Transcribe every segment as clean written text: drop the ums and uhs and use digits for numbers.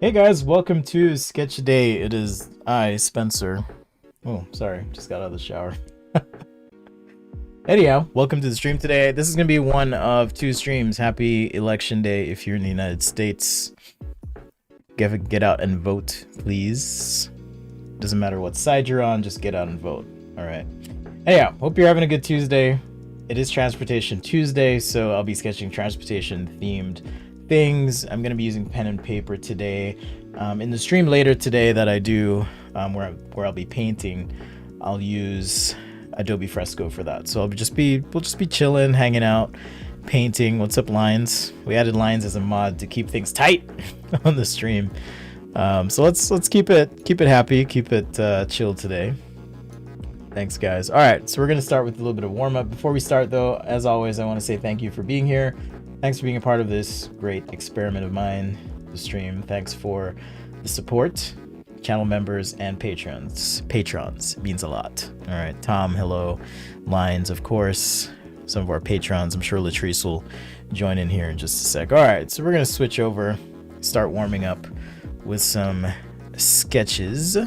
Hey guys, welcome to Sketchaday. It is I, Spencer. Oh, sorry, just got out of the shower. Anyhow, welcome to the stream today. This is going to be one of two streams. Happy Election Day if you're in the United States. Get out and vote, please. Doesn't matter what side you're on, just get out and vote. Alright. Anyhow, hope you're having a good Tuesday. It is Transportation Tuesday, so I'll be sketching transportation-themed things. I'm going to be using pen and paper today. In the stream later today that I do, where I'll be painting, I'll use Adobe Fresco for that. So we'll just be chilling, hanging out, painting. What's up, Lines? We added Lines as a mod to keep things tight on the stream. So let's keep it happy, keep it chill today. Thanks, guys. All right, so we're gonna start with a little bit of warm up. Before we start, though, as always, I want to say thank you for being here. Thanks for being a part of this great experiment of mine, the stream. Thanks for the support, channel members and patrons. Patrons means a lot. All right, Tom, hello. Lines, of course. Some of our patrons. I'm sure Latrice will join in here in just a sec. All right, so we're gonna switch over, start warming up with some sketches.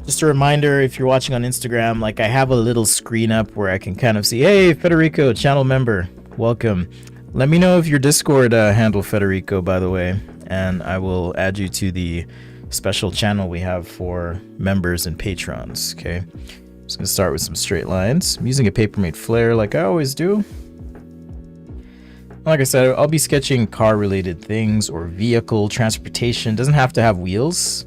Just a reminder, if you're watching on Instagram, like I have a little screen up where I can kind of see, hey, Federico, channel member, welcome. Let me know if your Discord handle Federico, by the way, and I will add you to the special channel we have for members and patrons, okay? Just gonna start with some straight lines. I'm using a Papermate Flare like I always do. Like I said, I'll be sketching car-related things or vehicle transportation. Doesn't have to have wheels.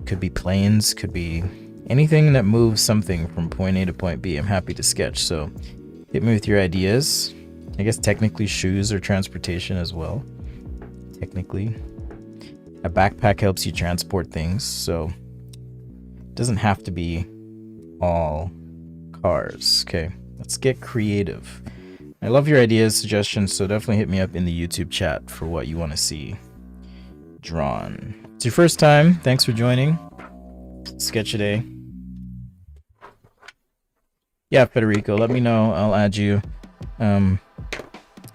Could be planes, could be anything that moves something from point A to point B. I'm happy to sketch, so hit me with your ideas. I guess technically shoes are transportation as well. Technically. A backpack helps you transport things, so it doesn't have to be all cars. Okay, let's get creative. I love your ideas, suggestions, so definitely hit me up in the YouTube chat for what you want to see drawn. It's your first time, thanks for joining Sketchaday. Yeah, Federico, let me know, I'll add you. If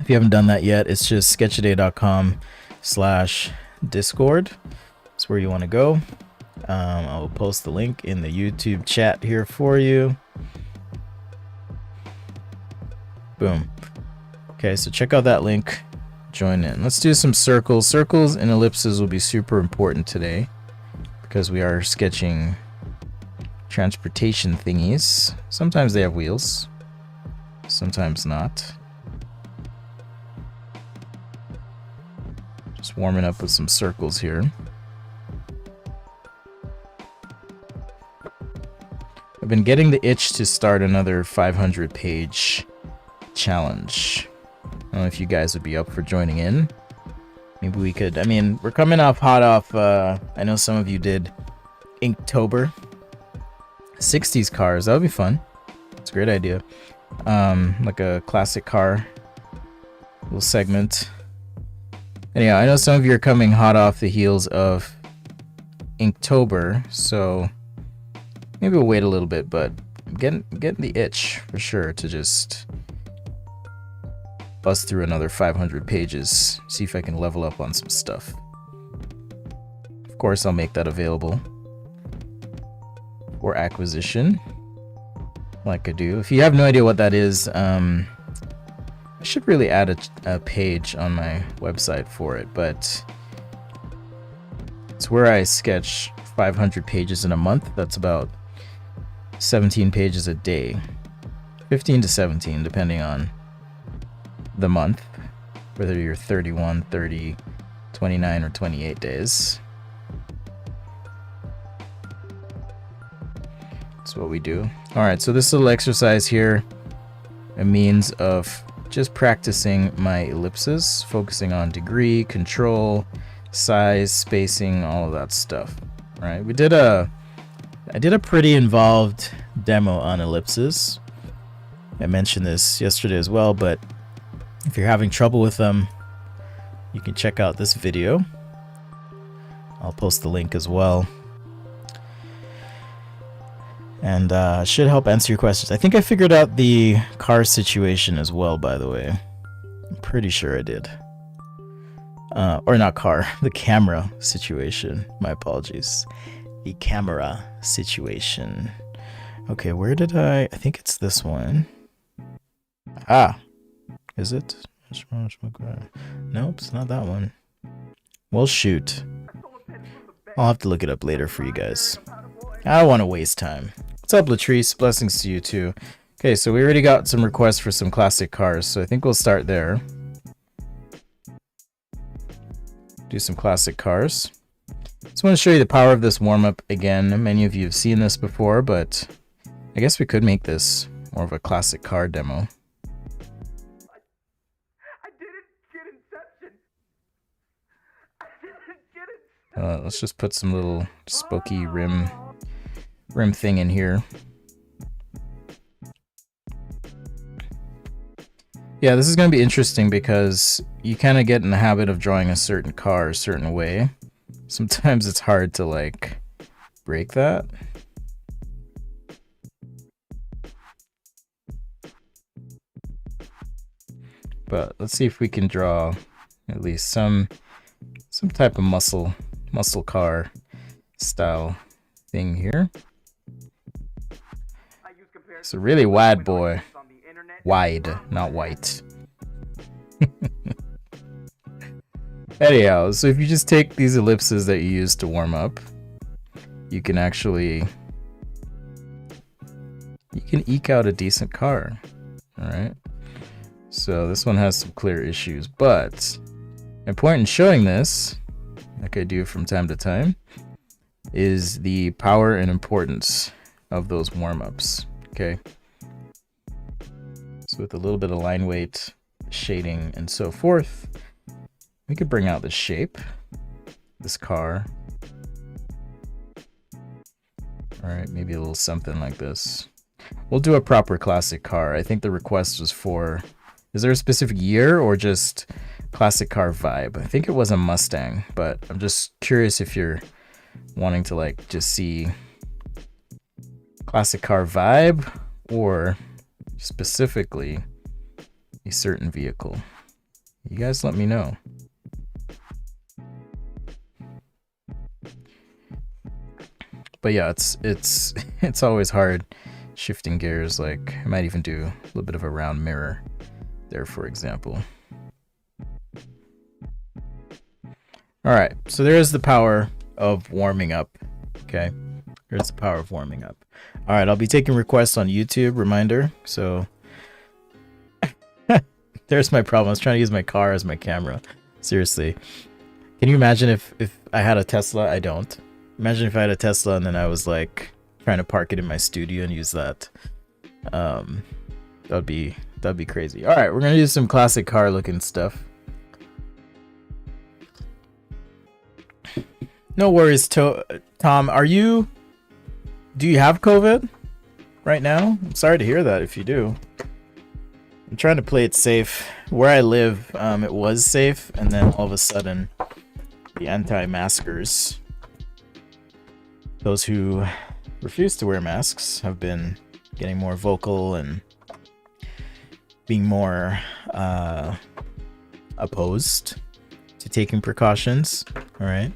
you haven't done that yet, it's just sketchaday.com/discord. That's where you want to go. I'll post the link in the YouTube chat here for you. Boom. Okay, so check out that link. Join in. Let's do some circles. Circles and ellipses will be super important today because we are sketching transportation thingies. Sometimes they have wheels, sometimes not. Just warming up with some circles here. I've been getting the itch to start another 500-page challenge. I don't know if you guys would be up for joining in. Maybe we could, I mean, we're coming hot off, I know some of you did Inktober. 60s cars, that would be fun. It's a great idea. Like a classic car little segment. Anyhow, I know some of you are coming hot off the heels of Inktober, so maybe we'll wait a little bit, but I'm getting the itch for sure to just bust through another 500 pages, see if I can level up on some stuff. Of course, I'll make that available for acquisition, like I do. If you have no idea what that is, I should really add a page on my website for it, but it's where I sketch 500 pages in a month. That's about 17 pages a day, 15 to 17, depending on the month, whether you're 31, 30, 29, or 28 days. That's what we do. All right, so this little exercise here, a means of just practicing my ellipses, focusing on degree, control, size, spacing, all of that stuff. All right, I did a pretty involved demo on ellipses. I mentioned this yesterday as well, but if you're having trouble with them, you can check out this video. I'll post the link as well. And should help answer your questions. I think I figured out the car situation as well, by the way. I'm pretty sure I did. Or not car, the camera situation. My apologies. The camera situation. Okay, where did I think it's this one. Ah, is it? Nope, it's not that one. Well, shoot. I'll have to look it up later for you guys. I don't want to waste time. What's up, Latrice? Blessings to you too. Okay, so we already got some requests for some classic cars, so I think we'll start there. Do some classic cars. Just want to show you the power of this warm-up again. Many of you have seen this before, but I guess we could make this more of a classic car demo. Let's just put some little spokey rim thing in here. Yeah, this is going to be interesting because you kind of get in the habit of drawing a certain car a certain way. Sometimes it's hard to like break that. But let's see if we can draw at least some type of muscle car style thing here. It's a really wide boy. Wide, not white. Anyhow, so if you just take these ellipses that you use to warm up, you can eke out a decent car. Alright. So this one has some clear issues, but my point in showing this, like I do from time to time, is the power and importance of those warm-ups. Okay. So with a little bit of line weight, shading, and so forth, we could bring out the shape, this car. Alright, maybe a little something like this. We'll do a proper classic car. I think the request was for, is there a specific year or just classic car vibe? I think it was a Mustang, but I'm just curious if you're wanting to like just see classic car vibe or specifically a certain vehicle. You guys let me know. But yeah, it's always hard shifting gears. Like I might even do a little bit of a round mirror there, for example. All right, so there's the power of warming up. Okay, here's the power of warming up. All right, I'll be taking requests on YouTube, reminder. So there's my problem. I was trying to use my car as my camera. Seriously, can you imagine if I had a Tesla? I don't. Imagine if I had a Tesla and then I was like trying to park it in my studio and use that. That'd be crazy. All right, we're gonna do some classic car looking stuff. No worries, Tom. Do you have COVID right now? I'm sorry to hear that if you do. I'm trying to play it safe. Where I live, it was safe, and then all of a sudden, the anti-maskers, those who refuse to wear masks, have been getting more vocal and being more opposed to taking precautions. All right.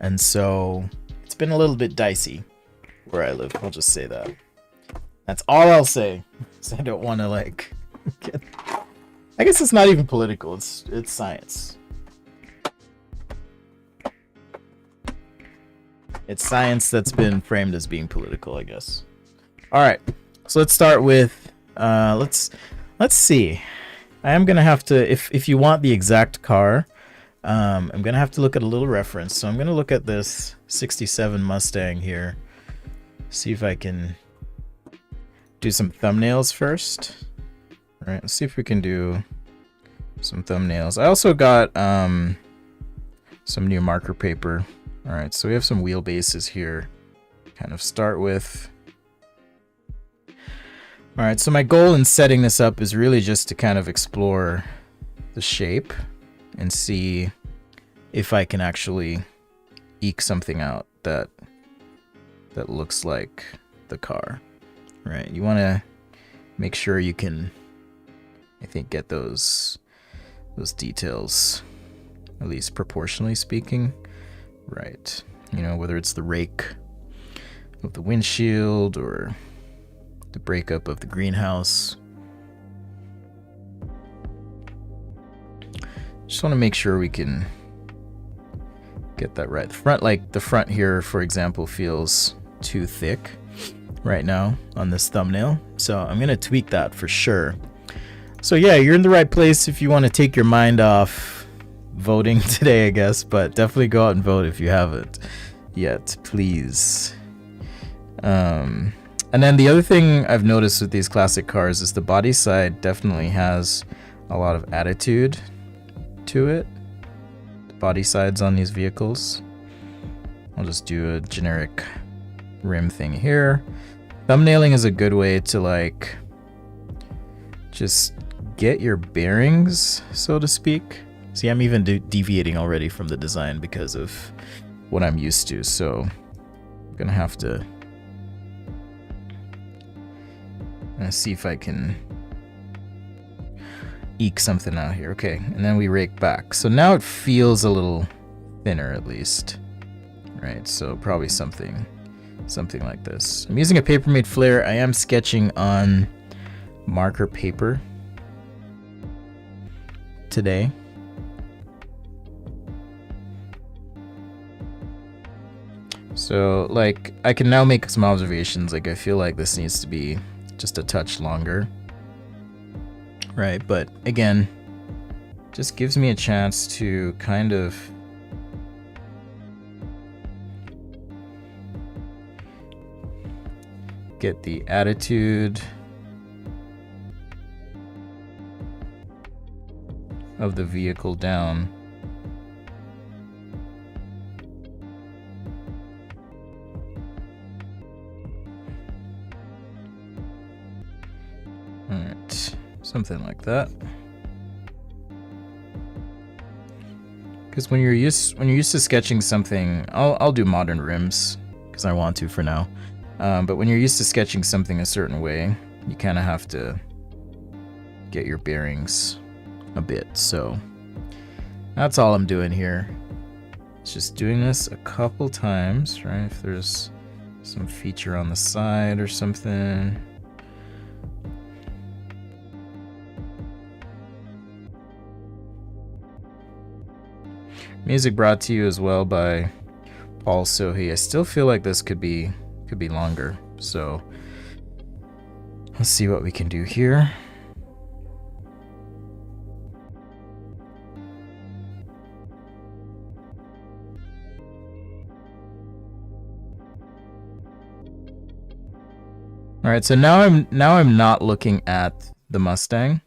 And so it's been a little bit dicey where I live. I'll just say that. That's all I'll say. So I don't want to like get... I guess it's not even political. It's science. It's science that's been framed as being political, I guess. All right. So let's start with let's see. I am gonna have to, if you want the exact car, I'm gonna have to look at a little reference. So I'm gonna look at this '67 Mustang here. See if I can do some thumbnails first. All right, let's see if we can do some thumbnails. I also got some new marker paper. All right, so we have some wheelbases here. Kind of start with. All right, so my goal in setting this up is really just to kind of explore the shape and see if I can actually eke something out that looks like the car. Right, you want to make sure you can, I think, get those details at least proportionally speaking. Right. You know, whether it's the rake of the windshield or the breakup of the greenhouse. Just want to make sure we can get that right. The front here, for example, feels too thick right now on this thumbnail. So I'm going to tweak that for sure. So yeah, you're in the right place if you want to take your mind off voting today, I guess, but definitely go out and vote if you haven't yet, please. And then the other thing I've noticed with these classic cars is the body side definitely has a lot of attitude to it. The body sides on these vehicles. I'll just do a generic rim thing here. Thumbnailing is a good way to like just get your bearings, so to speak. See, I'm even deviating already from the design because of what I'm used to, so I'm gonna have to see if I can eke something out here. Okay, and then we rake back. So now it feels a little thinner at least, right? So probably something like this. I'm using a Papermate flare. I am sketching on marker paper today. So like I can now make some observations. Like I feel like this needs to be just a touch longer, right? But again, just gives me a chance to kind of get the attitude of the vehicle down. Alright, something like that. Because when you're used to sketching something, I'll do modern rims because I want to for now. But when you're used to sketching something a certain way, you kind of have to get your bearings a bit. So that's all I'm doing here. It's just doing this a couple times, right? If there's some feature on the side or something. Music brought to you as well by Paul Sohi. I still feel like this could be longer, so let's see what we can do here. All right, so now I'm not looking at the Mustang.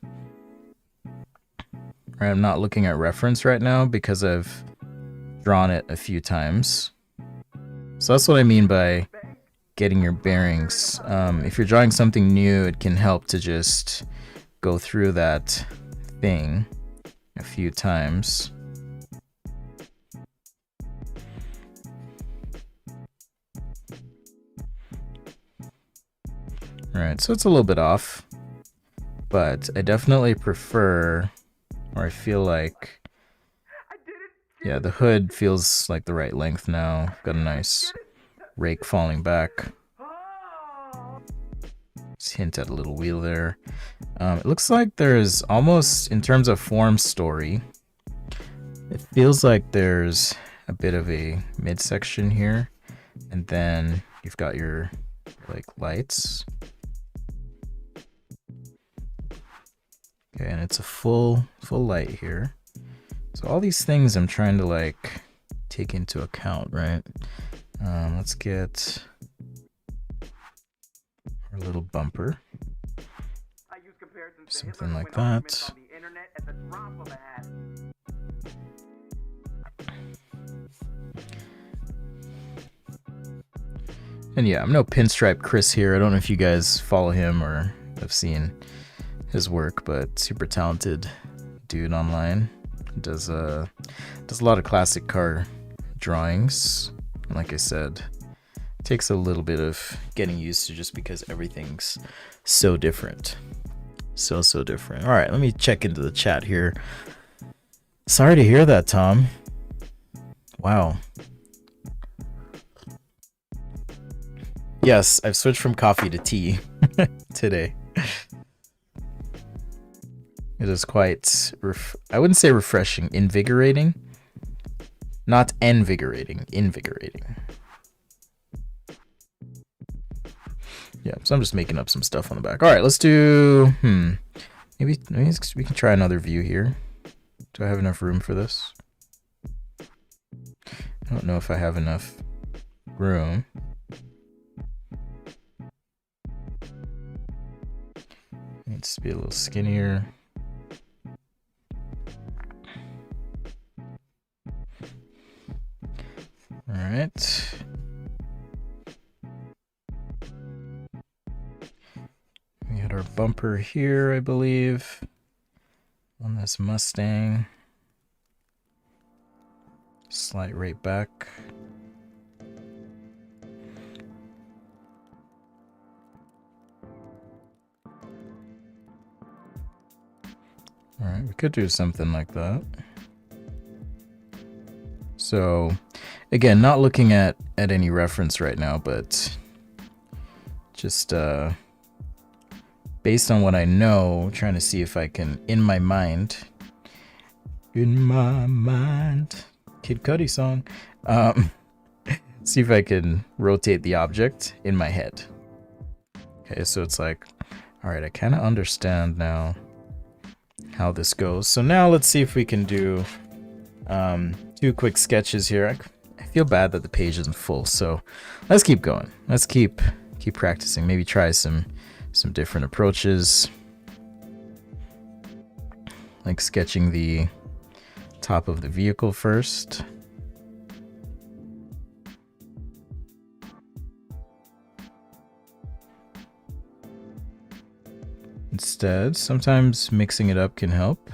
Right, I'm not looking at reference right now because I've drawn it a few times. So that's what I mean by getting your bearings. If you're drawing something new, it can help to just go through that thing a few times. Alright, so it's a little bit off, but I definitely prefer, or I feel like, yeah, the hood feels like the right length now. Got a nice rake falling back. Just hint at a little wheel there. It looks like there's almost, in terms of form story, it feels like there's a bit of a midsection here, and then you've got your like lights. Okay, and it's a full light here. So all these things I'm trying to like take into account, right? Let's get our little bumper. Something like that. And yeah, I'm no Pinstripe Chris here. I don't know if you guys follow him or have seen his work, but super talented dude online. Does a lot of classic car drawings. And like I said, it takes a little bit of getting used to just because everything's so different. So different. All right, let me check into the chat here. Sorry to hear that, Tom. Wow. Yes, I've switched from coffee to tea today. It is quite, I wouldn't say refreshing, invigorating. Not invigorating, invigorating. Yeah, so I'm just making up some stuff on the back. All right, let's do, maybe we can try another view here. Do I have enough room for this? I don't know if I have enough room. Needs to be a little skinnier. All right. We had our bumper here, I believe, on this Mustang. Slide right back. All right, we could do something like that. So, again, not looking at any reference right now, but just based on what I know, trying to see if I can, in my mind, Kid Cudi song, see if I can rotate the object in my head. Okay, so it's like, all right, I kind of understand now how this goes. So now let's see if we can do 2 quick sketches here. I feel bad that the page isn't full, so let's keep going. Let's keep practicing. Maybe try some different approaches, like sketching the top of the vehicle first. Instead, sometimes mixing it up can help.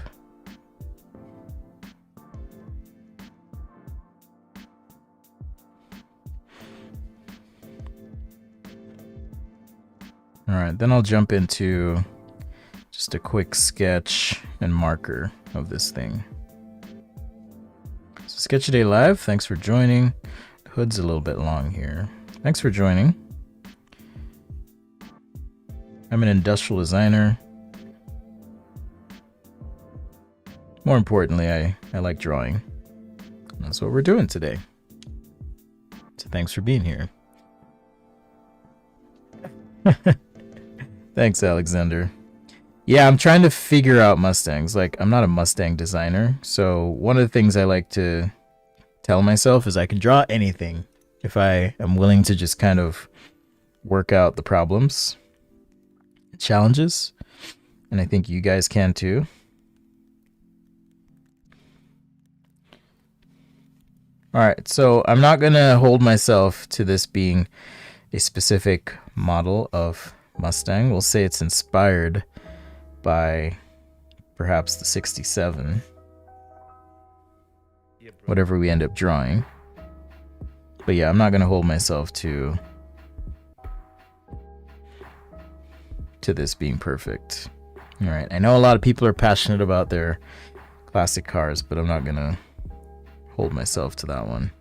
All right, then I'll jump into just a quick sketch and marker of this thing. So Sketchaday Live, thanks for joining. The hood's a little bit long here. Thanks for joining. I'm an industrial designer. More importantly, I like drawing. That's what we're doing today. So thanks for being here. Thanks, Alexander. Yeah, I'm trying to figure out Mustangs. Like, I'm not a Mustang designer, so one of the things I like to tell myself is I can draw anything if I am willing to just kind of work out the problems, challenges, and I think you guys can too. All right, so I'm not gonna hold myself to this being a specific model of Mustang. We'll say it's inspired by perhaps the 67, whatever we end up drawing. But yeah, I'm not gonna hold myself to this being perfect. All right, I know a lot of people are passionate about their classic cars, but I'm not gonna hold myself to that one.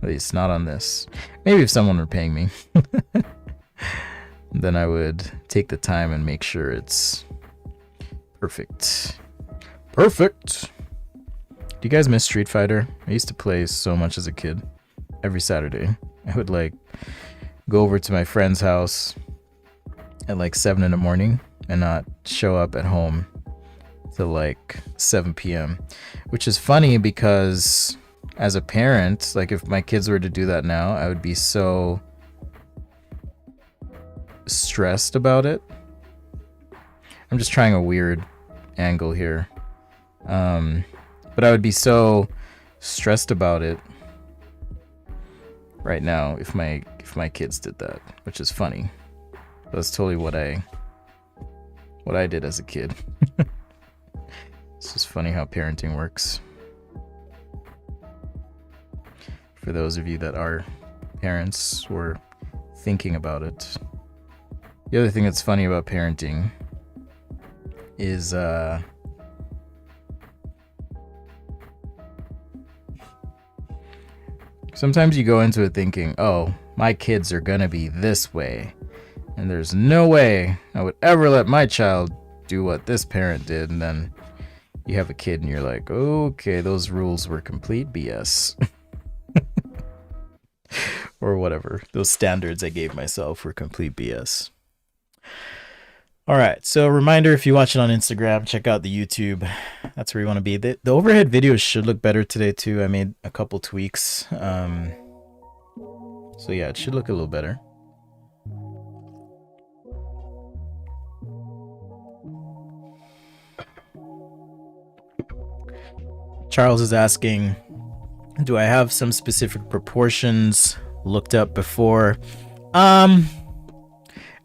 At least not on this. Maybe if someone were paying me, then I would take the time and make sure it's perfect. Perfect! Do you guys miss Street Fighter? I used to play so much as a kid. Every Saturday. I would like go over to my friend's house at like 7 in the morning and not show up at home till like 7 p.m. Which is funny because as a parent, like if my kids were to do that now, I would be so stressed about it. I'm just trying a weird angle here. But I would be so stressed about it right now if my kids did that, which is funny. That's totally what I did as a kid. It's just funny how parenting works. For those of you that are parents or thinking about it. The other thing that's funny about parenting is sometimes you go into it thinking, oh, my kids are gonna be this way, and there's no way I would ever let my child do what this parent did. And then you have a kid and you're like, okay, those rules were complete BS. Or whatever, those standards I gave myself were complete BS. All right, so reminder, if you watch it on Instagram, check out the YouTube. That's where you want to be. The overhead videos should look better today too. I made a couple tweaks. So yeah, it should look a little better. Charles is asking, do I have some specific proportions looked up before? I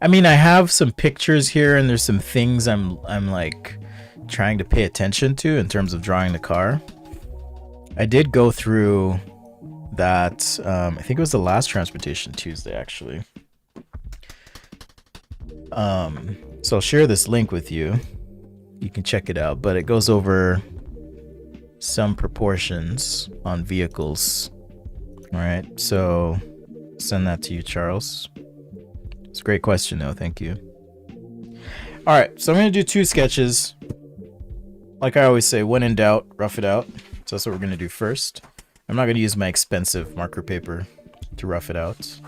mean, I have some pictures here, and there's some things I'm like trying to pay attention to in terms of drawing the car. I did go through that. I think it was the last Transportation Tuesday, actually. So I'll share this link with you. You can check it out, but it goes over some proportions on vehicles. All right, so send that to you, Charles. It's a great question, though. Thank you. All right, so I'm going to do 2 sketches. Like I always say, when in doubt, rough it out. So that's what we're going to do first. I'm not going to use my expensive marker paper to rough it out.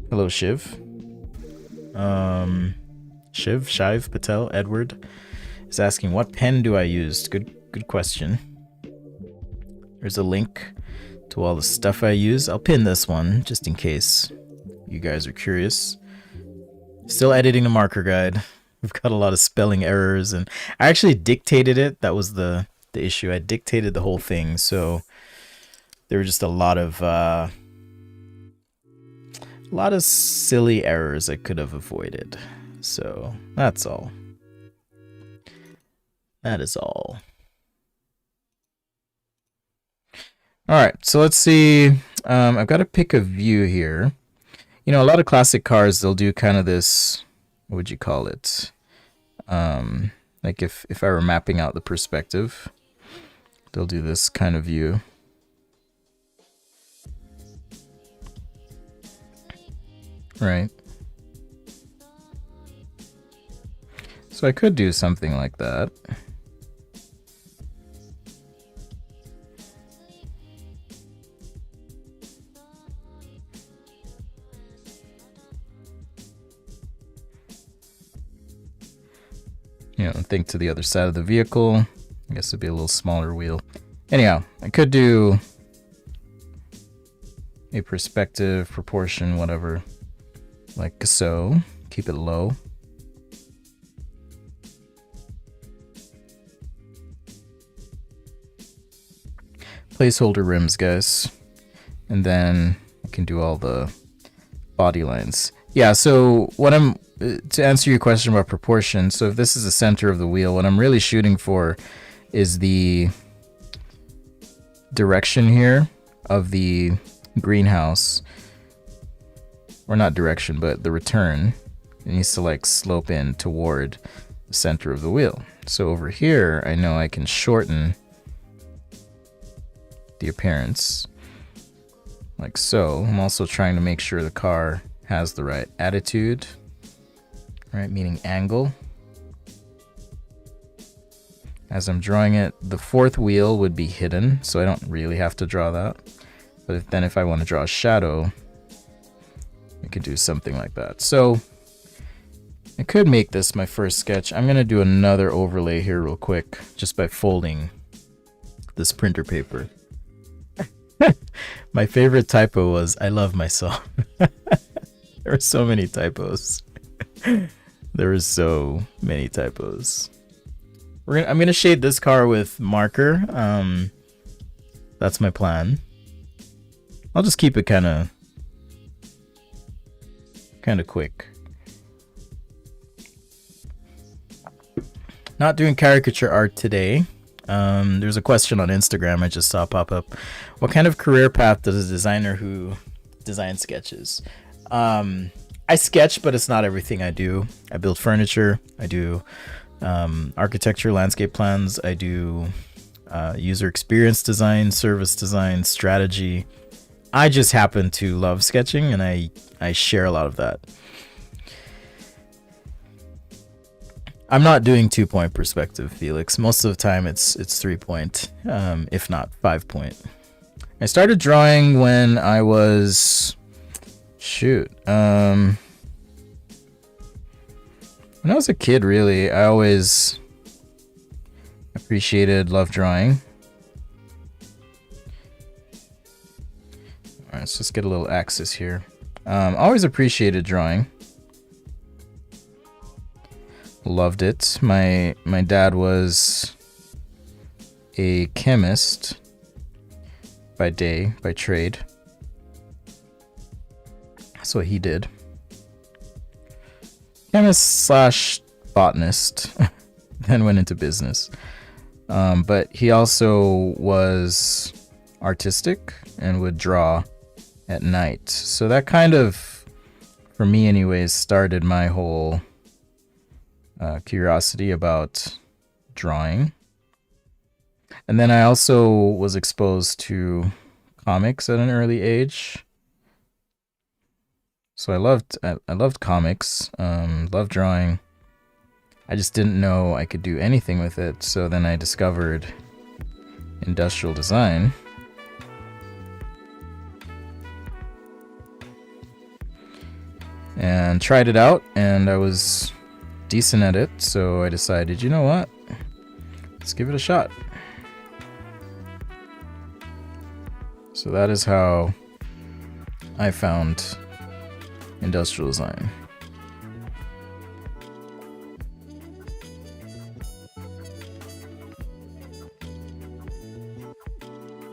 Hello, Shiv. Shiv Patel, Edward is asking, what pen do I use? Good question. There's a link to all the stuff I use. I'll pin this one just in case you guys are curious. Still editing the marker guide. We've got a lot of spelling errors, and I actually dictated it. That was the issue. I dictated the whole thing, so there were just a lot of silly errors I could have avoided. So that's all. That is all. All right, so let's see. I've got to pick a view here. You know, a lot of classic cars, they'll do kind of this, what would you call it? Like if I were mapping out the perspective, they'll do this kind of view. Right. So I could do something like that. You know, think to the other side of the vehicle. I guess it'd be a little smaller wheel. Anyhow, I could do a perspective, proportion, whatever, like so. Keep it low. Placeholder rims, guys. And then I can do all the body lines. Yeah, so what to answer your question about proportion, so if this is the center of the wheel, what I'm really shooting for is the direction here of the greenhouse, or not direction, but the return. It needs to like slope in toward the center of the wheel. So over here, I know I can shorten the appearance like so. I'm also trying to make sure the car has the right attitude, right, meaning angle. As I'm drawing it, the fourth wheel would be hidden, so I don't really have to draw that. But if I want to draw a shadow, I could do something like that. So I could make this my first sketch. I'm going to do another overlay here real quick, just by folding this printer paper. My favorite typo was, I love myself. There were so many typos. There were so many typos. I'm gonna shade this car with marker. That's my plan. I'll just keep it kind of quick. Not doing caricature art today. There's a question on Instagram I just saw pop up. What kind of career path does a designer who designs sketches? I sketch, but it's not everything I do. I build furniture. I do architecture, landscape plans. I do user experience design, service design, strategy. I just happen to love sketching, and I share a lot of that. I'm not doing 2-point perspective, Felix. Most of the time it's 3-point, if not 5-point. I started drawing when I was when I was a kid, really. I always loved drawing. All right, let's just get a little axis here. Always appreciated drawing. Loved it. My dad was a chemist by trade. That's what he did. Chemist / botanist. Then went into business. But he also was artistic and would draw at night. So that kind of, for me anyways, started my whole curiosity about drawing. And then I also was exposed to comics at an early age. So I loved comics, loved drawing. I just didn't know I could do anything with it. So then I discovered industrial design. And tried it out, and I was decent at it, so I decided, you know what? Let's give it a shot. So that is how I found industrial design.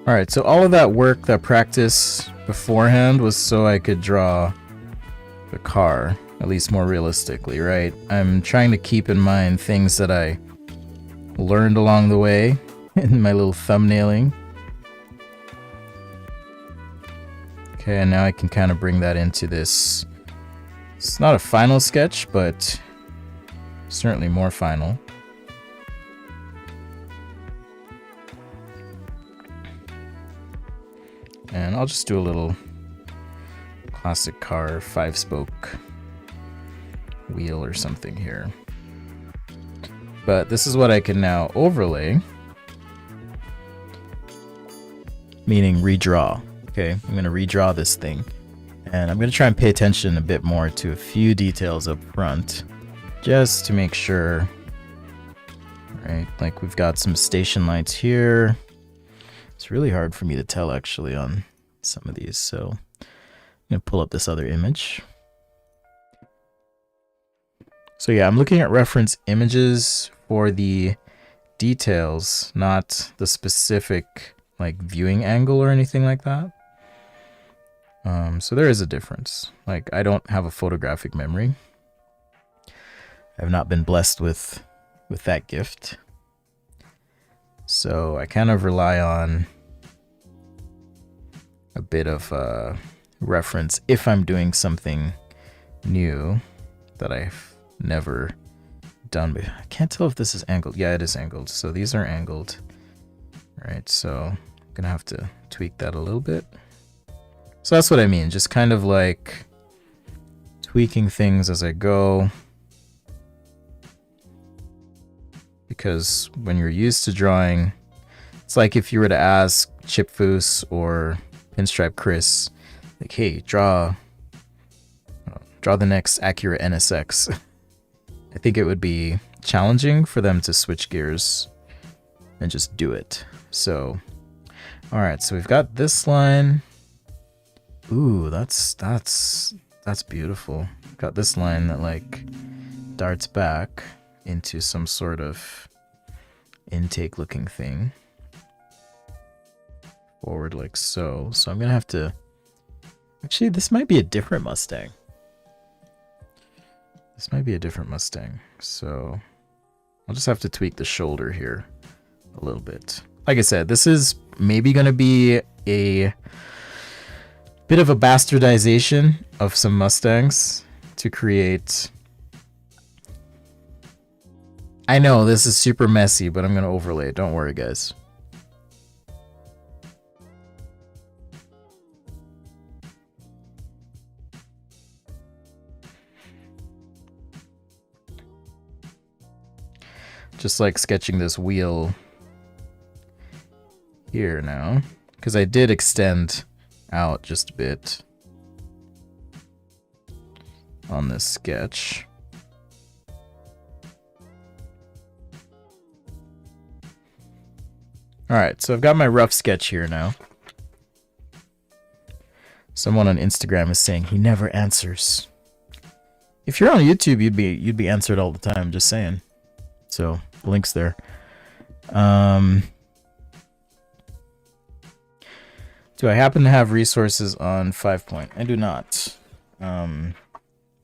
Alright, so all of that work, that practice beforehand was so I could draw the car, at least more realistically, right? I'm trying to keep in mind things that I learned along the way in my little thumbnailing. Okay, and now I can kind of bring that into this. It's not a final sketch, but certainly more final. And I'll just do a little classic car 5-spoke wheel or something here. But this is what I can now overlay, meaning redraw. Okay, I'm going to redraw this thing, and I'm going to try and pay attention a bit more to a few details up front, just to make sure. Right, like we've got some station lights here. It's really hard for me to tell actually on some of these, so I'm going to pull up this other image. So yeah, I'm looking at reference images for the details, not the specific like viewing angle or anything like that. So there is a difference. Like, I don't have a photographic memory. I've not been blessed with that gift. So I kind of rely on a bit of reference if I'm doing something new that I've never done. I can't tell if this is angled. Yeah, it is angled. So these are angled. All right, so I'm gonna have to tweak that a little bit. So that's what I mean, just kind of like tweaking things as I go. Because when you're used to drawing, it's like if you were to ask Chipfoos or Pinstripe Chris, like, hey, draw the next Acura NSX. I think it would be challenging for them to switch gears and just do it. So, all right, so we've got this line. Ooh, that's beautiful. Got this line that like darts back into some sort of intake looking thing. Forward like so. So I'm gonna have to, actually this might be a different Mustang. This might be a different Mustang. So I'll just have to tweak the shoulder here a little bit. Like I said, this is maybe gonna be a bit of a bastardization of some Mustangs. to create... I know this is super messy, but I'm going to overlay it. Don't worry, guys. Just like sketching this wheel here now, because I did extend out just a bit on this sketch. Alright, so I've got my rough sketch here now. Someone on Instagram is saying he never answers. If you're on YouTube, you'd be answered all the time, just saying. So, links there. Do I happen to have resources on 5-point? I do not.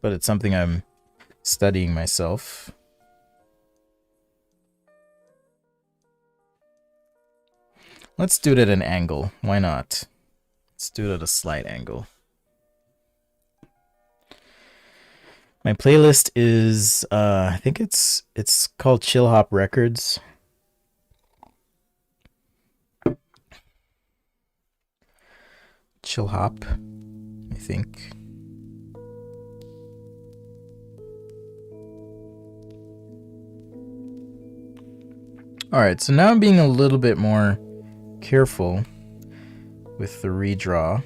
But it's something I'm studying myself. Let's do it at an angle. Why not? Let's do it at a slight angle. My playlist is, I think it's called Chill Hop Records. Chill Hop, I think. Alright, so now I'm being a little bit more careful with the redraw.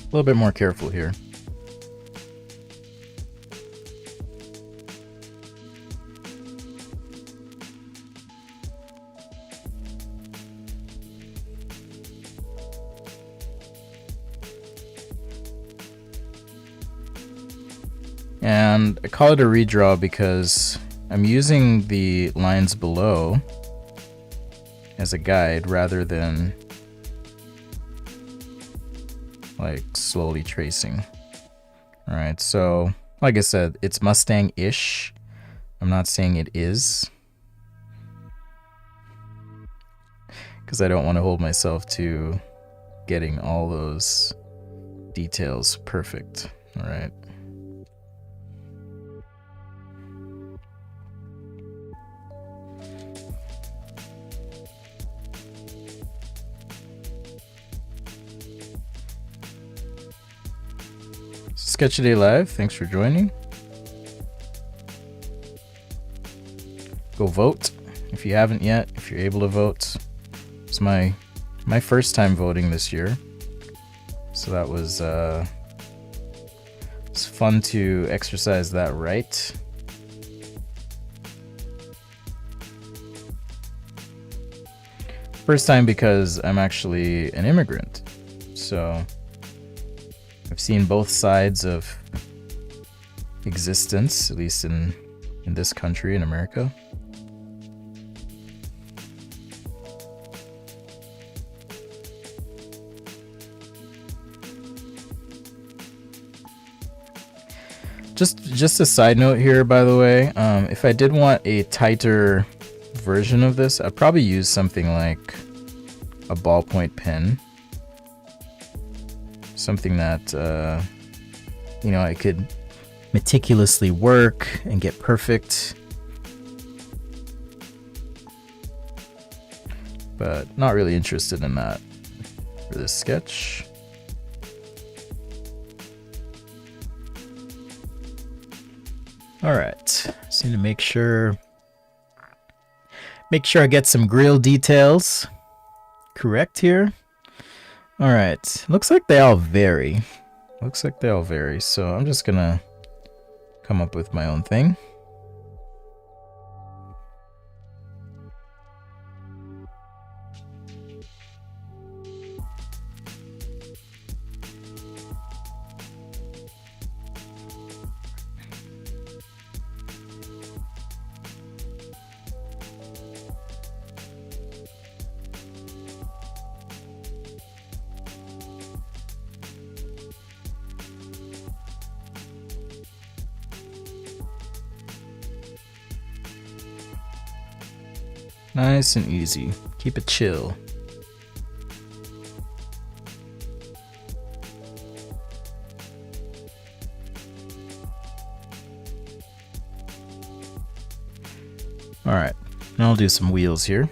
A little bit more careful here. And I call it a redraw because I'm using the lines below as a guide rather than like slowly tracing. All right, so like I said, it's Mustang-ish. I'm not saying it is, because I don't want to hold myself to getting all those details perfect. All right. Sketchaday Live, thanks for joining. Go vote if you haven't yet, if you're able to vote. It's my first time voting this year, so that was it's fun to exercise that right. First time because I'm actually an immigrant, so I've seen both sides of existence, at least in this country, in America. Just a side note here, by the way, if I did want a tighter version of this, I'd probably use something like a ballpoint pen. Something that, you know, I could meticulously work and get perfect. But not really interested in that for this sketch. All right, just need to make sure I get some grill details correct here. All right, looks like they all vary. So I'm just gonna come up with my own thing. Nice and easy. Keep it chill. All right, now I'll do some wheels here.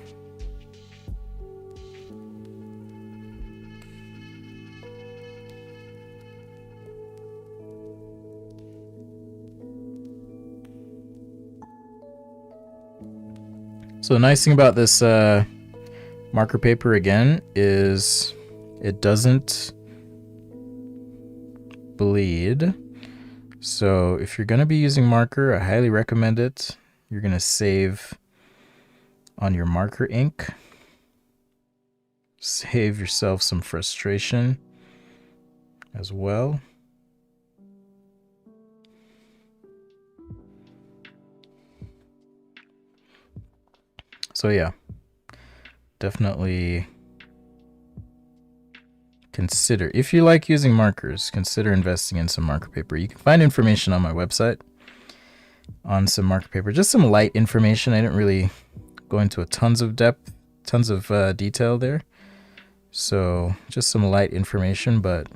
So the nice thing about this marker paper again is it doesn't bleed. So if you're going to be using marker, I highly recommend it. You're going to save on your marker ink. Save yourself some frustration as well. So yeah, definitely consider, if you like using markers, consider investing in some marker paper. You can find information on my website on some marker paper, just some light information. I didn't really go into tons of depth, tons of detail there. So just some light information, but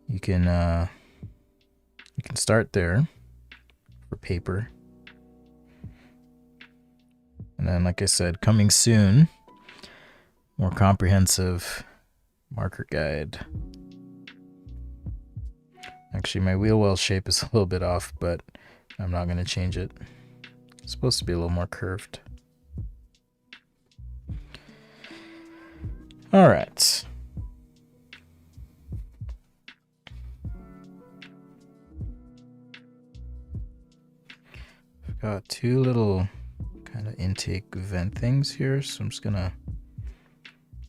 you can start there for paper. And then, like I said, coming soon, more comprehensive marker guide. Actually, my wheel well shape is a little bit off, but I'm not going to change it. It's supposed to be a little more curved. All right. I've got two little kind of intake vent things here, so I'm just gonna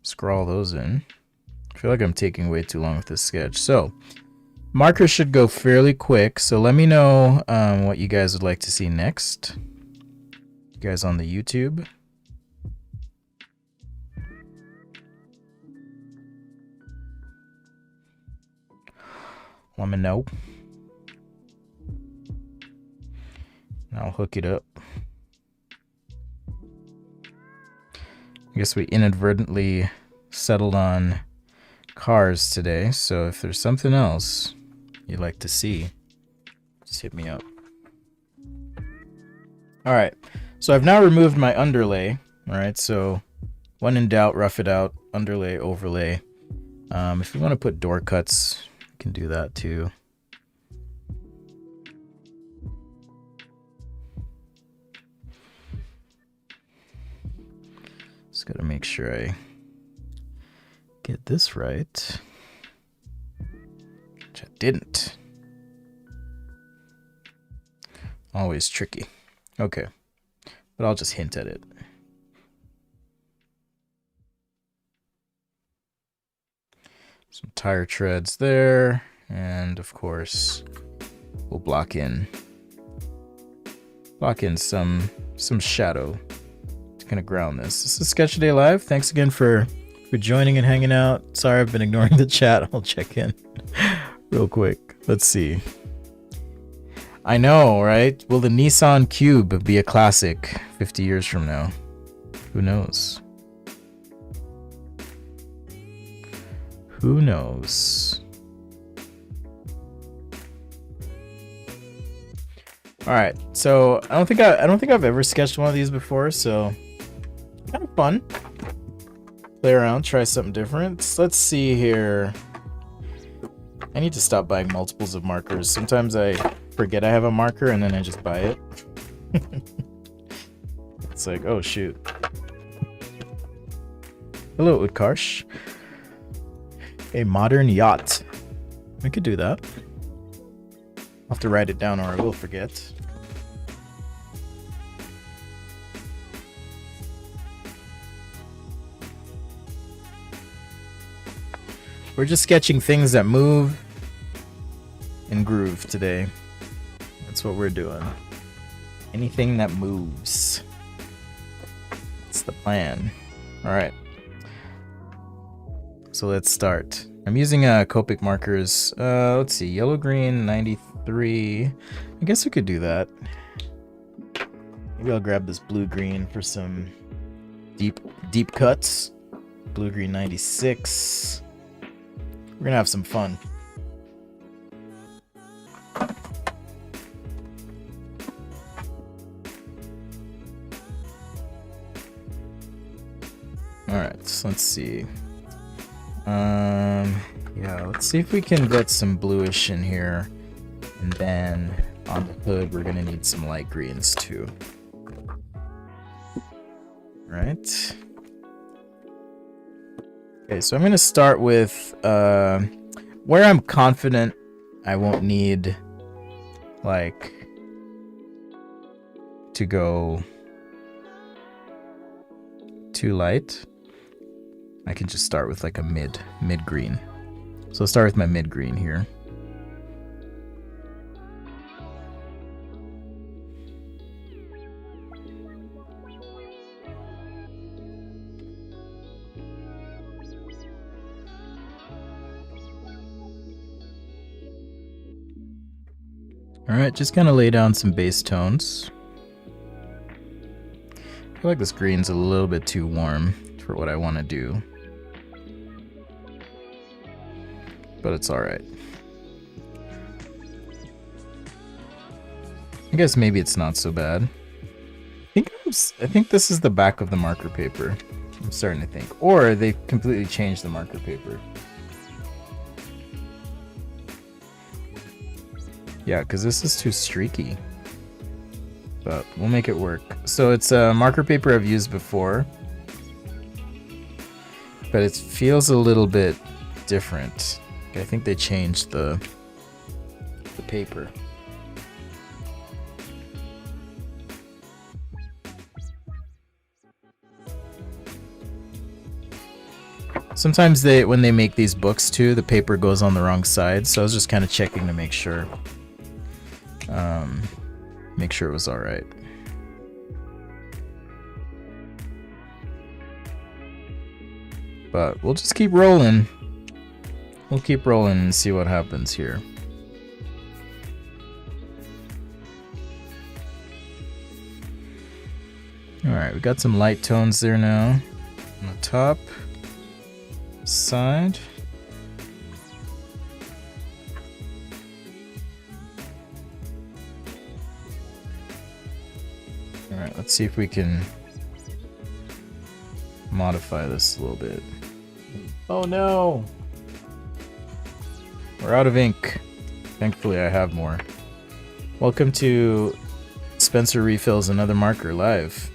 scrawl those in. I feel like I'm taking way too long with this sketch. So markers should go fairly quick, so let me know what you guys would like to see next. You guys on the YouTube. Let me know. And I'll hook it up. I guess we inadvertently settled on cars today, so if there's something else you'd like to see, just hit me up. Alright, so I've now removed my underlay. Alright, so when in doubt, rough it out, underlay, overlay. If you want to put door cuts, you can do that too. Just gotta make sure I get this right, which I didn't. Always tricky. Okay, but I'll just hint at it. Some tire treads there, and of course, we'll block in some shadow. Gonna ground this. This is Sketchaday Live. Thanks again for joining and hanging out. Sorry I've been ignoring the chat. I'll check in real quick. Let's see. I know, right? Will the Nissan Cube be a classic 50 years from now? Who knows? Who knows? All right. So I don't think I've ever sketched one of these before. So kind of fun. Play around, try something different. Let's see here. I need to stop buying multiples of markers. Sometimes I forget I have a marker and then I just buy it. It's like, oh shoot. Hello, Utkarsh. A modern yacht. I could do that. I'll have to write it down or I will forget. We're just sketching things that move and groove today. That's what we're doing. Anything that moves. That's the plan. All right. So let's start. I'm using Copic markers. Let's see, yellow, green, 93. I guess we could do that. Maybe I'll grab this blue-green for some deep cuts. Blue-green 96. We're gonna have some fun. Alright, so let's see. Yeah, let's see if we can get some bluish in here. And then on the hood, we're gonna need some light greens too. Right. Okay, so I'm gonna start with where I'm confident I won't need like to go too light. I can just start with like a mid green. So I'll start with my mid green here. Alright, just gonna lay down some base tones. I feel like this green's a little bit too warm for what I want to do. But it's alright. I guess maybe it's not so bad. I think this is the back of the marker paper. I'm starting to think. Or they completely changed the marker paper. Yeah, because this is too streaky. But we'll make it work. So it's a marker paper I've used before. But it feels a little bit different. I think they changed the paper. Sometimes when they make these books too, the paper goes on the wrong side. So I was just kind of checking to make sure. Make sure it was all right. But we'll just keep rolling. We'll keep rolling and see what happens here. Alright, we got some light tones there now. On the top side. Alright, let's see if we can modify this a little bit. Oh no! We're out of ink. Thankfully I have more. Welcome to Spencer Refills Another Marker live.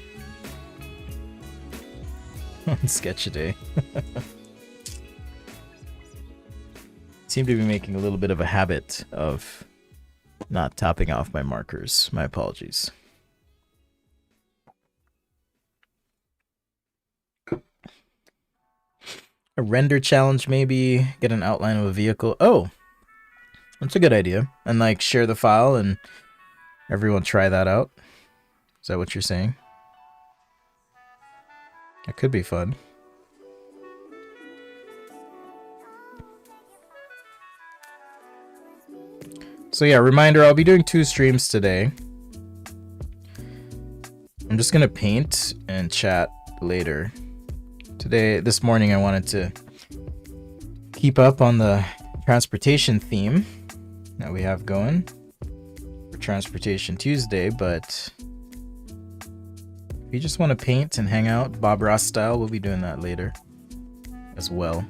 On Sketchaday. Seem to be making a little bit of a habit of not topping off my markers. My apologies. A render challenge maybe, get an outline of a vehicle. Oh, that's a good idea. And like share the file and everyone try that out. Is that what you're saying? That could be fun. So yeah, reminder, I'll be doing 2 streams today. I'm just gonna paint and chat later. This morning I wanted to keep up on the transportation theme that we have going for Transportation Tuesday, but if you just want to paint and hang out Bob Ross style, we'll be doing that later as well.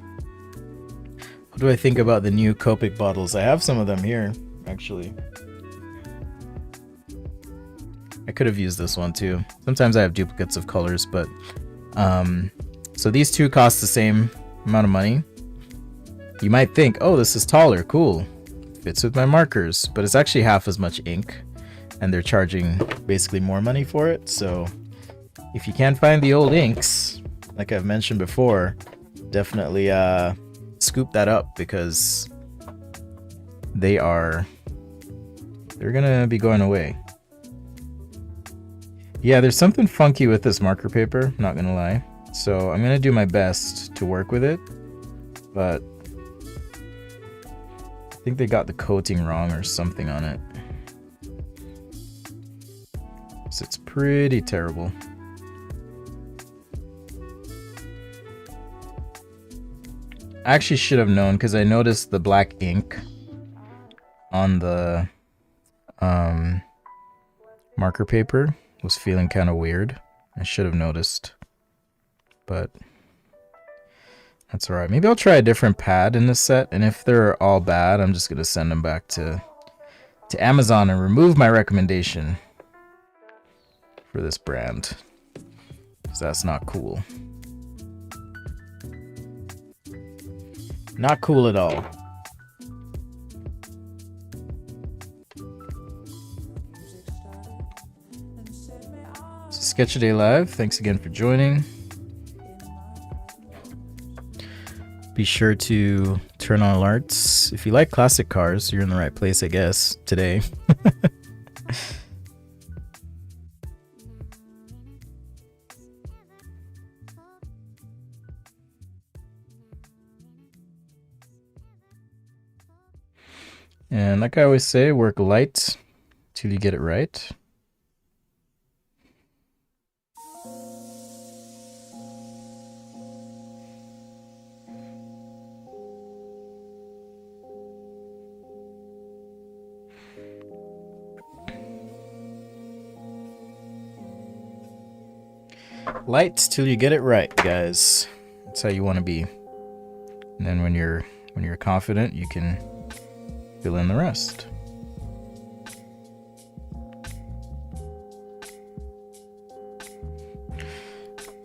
What do I think about the new Copic bottles? I have some of them here, actually. I could have used this one too. Sometimes I have duplicates of colors, but so these two cost the same amount of money. You might think, oh, this is taller, cool. Fits with my markers, but it's actually half as much ink and they're charging basically more money for it. So if you can't find the old inks, like I've mentioned before, definitely scoop that up because they're gonna be going away. Yeah, there's something funky with this marker paper, not gonna lie. So I'm gonna do my best to work with it, but I think they got the coating wrong or something on it. So it's pretty terrible. I actually should have known because I noticed the black ink on the marker paper was feeling kind of weird. I should have noticed, but that's alright. Maybe I'll try a different pad in this set, and if they're all bad, I'm just gonna send them back to Amazon and remove my recommendation for this brand, because that's not cool. Not cool at all. So Sketchaday Live, thanks again for joining. Be sure to turn on alerts. If you like classic cars, you're in the right place, I guess, today. And like I always say, work light till you get it right. Light till you get it right, guys. That's how you want to be. And then when you're confident, you can fill in the rest.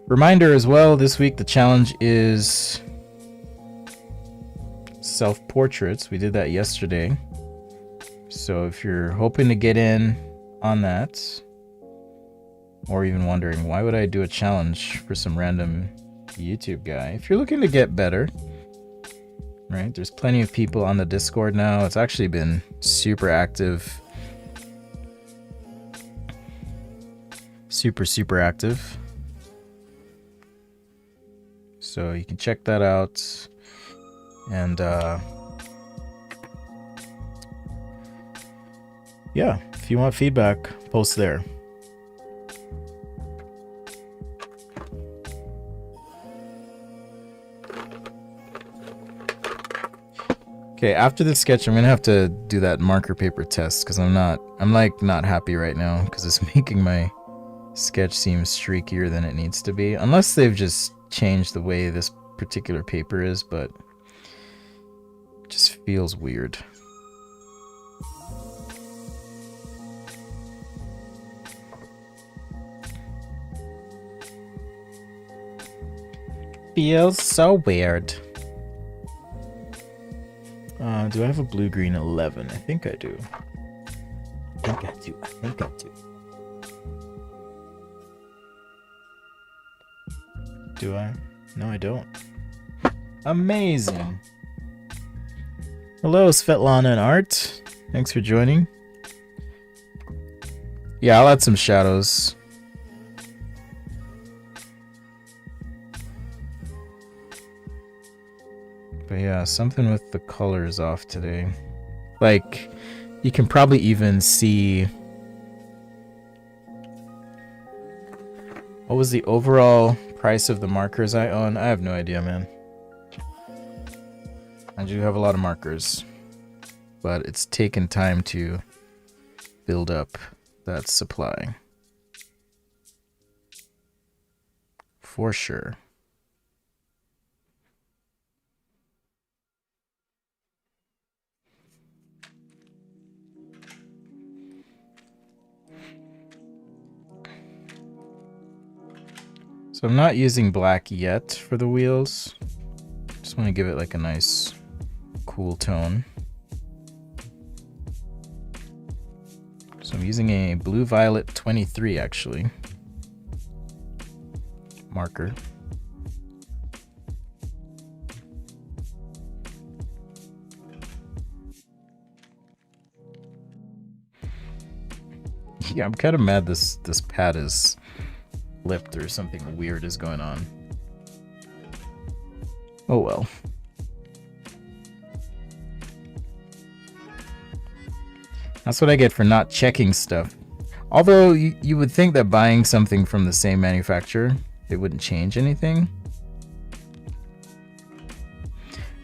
Reminder as well, this week the challenge is self-portraits. We did that yesterday. So if you're hoping to get in on that, or even wondering, why would I do a challenge for some random YouTube guy? If you're looking to get better, right? There's plenty of people on the Discord now. It's actually been super active. Super active. So you can check that out. And yeah, if you want feedback, post there. Okay, after this sketch, I'm gonna have to do that marker paper test because I'm like not happy right now because it's making my sketch seem streakier than it needs to be. Unless they've just changed the way this particular paper is, but it just feels weird. Feels so weird. Do I have a blue-green 11? I think I do. I think I do. Do I? No, I don't. Amazing. Hello, Svetlana and Art. Thanks for joining. Yeah, I'll add some shadows. But yeah, something with the colors off today. Like, you can probably even see... What was the overall price of the markers I own? I have no idea, man. I do have a lot of markers. But it's taken time to build up that supply. For sure. So I'm not using black yet for the wheels. Just want to give it like a nice cool tone. So I'm using a blue violet 23 actually. Marker. Yeah, I'm kind of mad this pad is flipped or something weird is going on. Oh well. That's what I get for not checking stuff. Although you would think that buying something from the same manufacturer, it wouldn't change anything.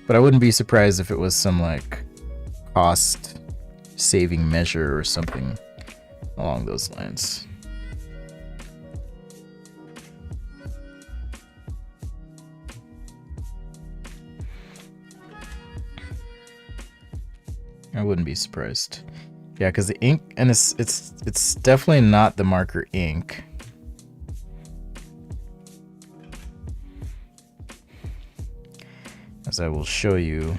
But I wouldn't be surprised if it was some like cost saving measure or something along those lines. I wouldn't be surprised. Yeah, because the ink, and it's definitely not the marker ink. As I will show you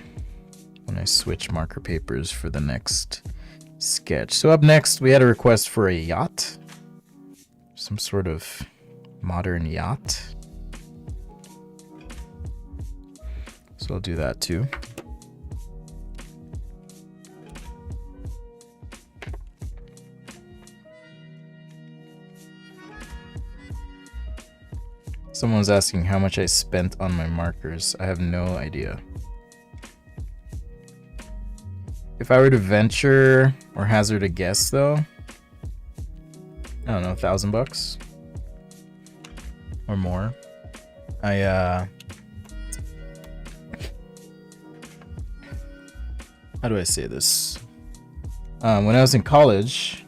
when I switch marker papers for the next sketch. So up next, we had a request for a yacht. Some sort of modern yacht. So I'll do that too. Someone's asking how much I spent on my markers. I have no idea. If I were to venture or hazard a guess though, I don't know, $1,000 or more. How do I say this? When I was in college,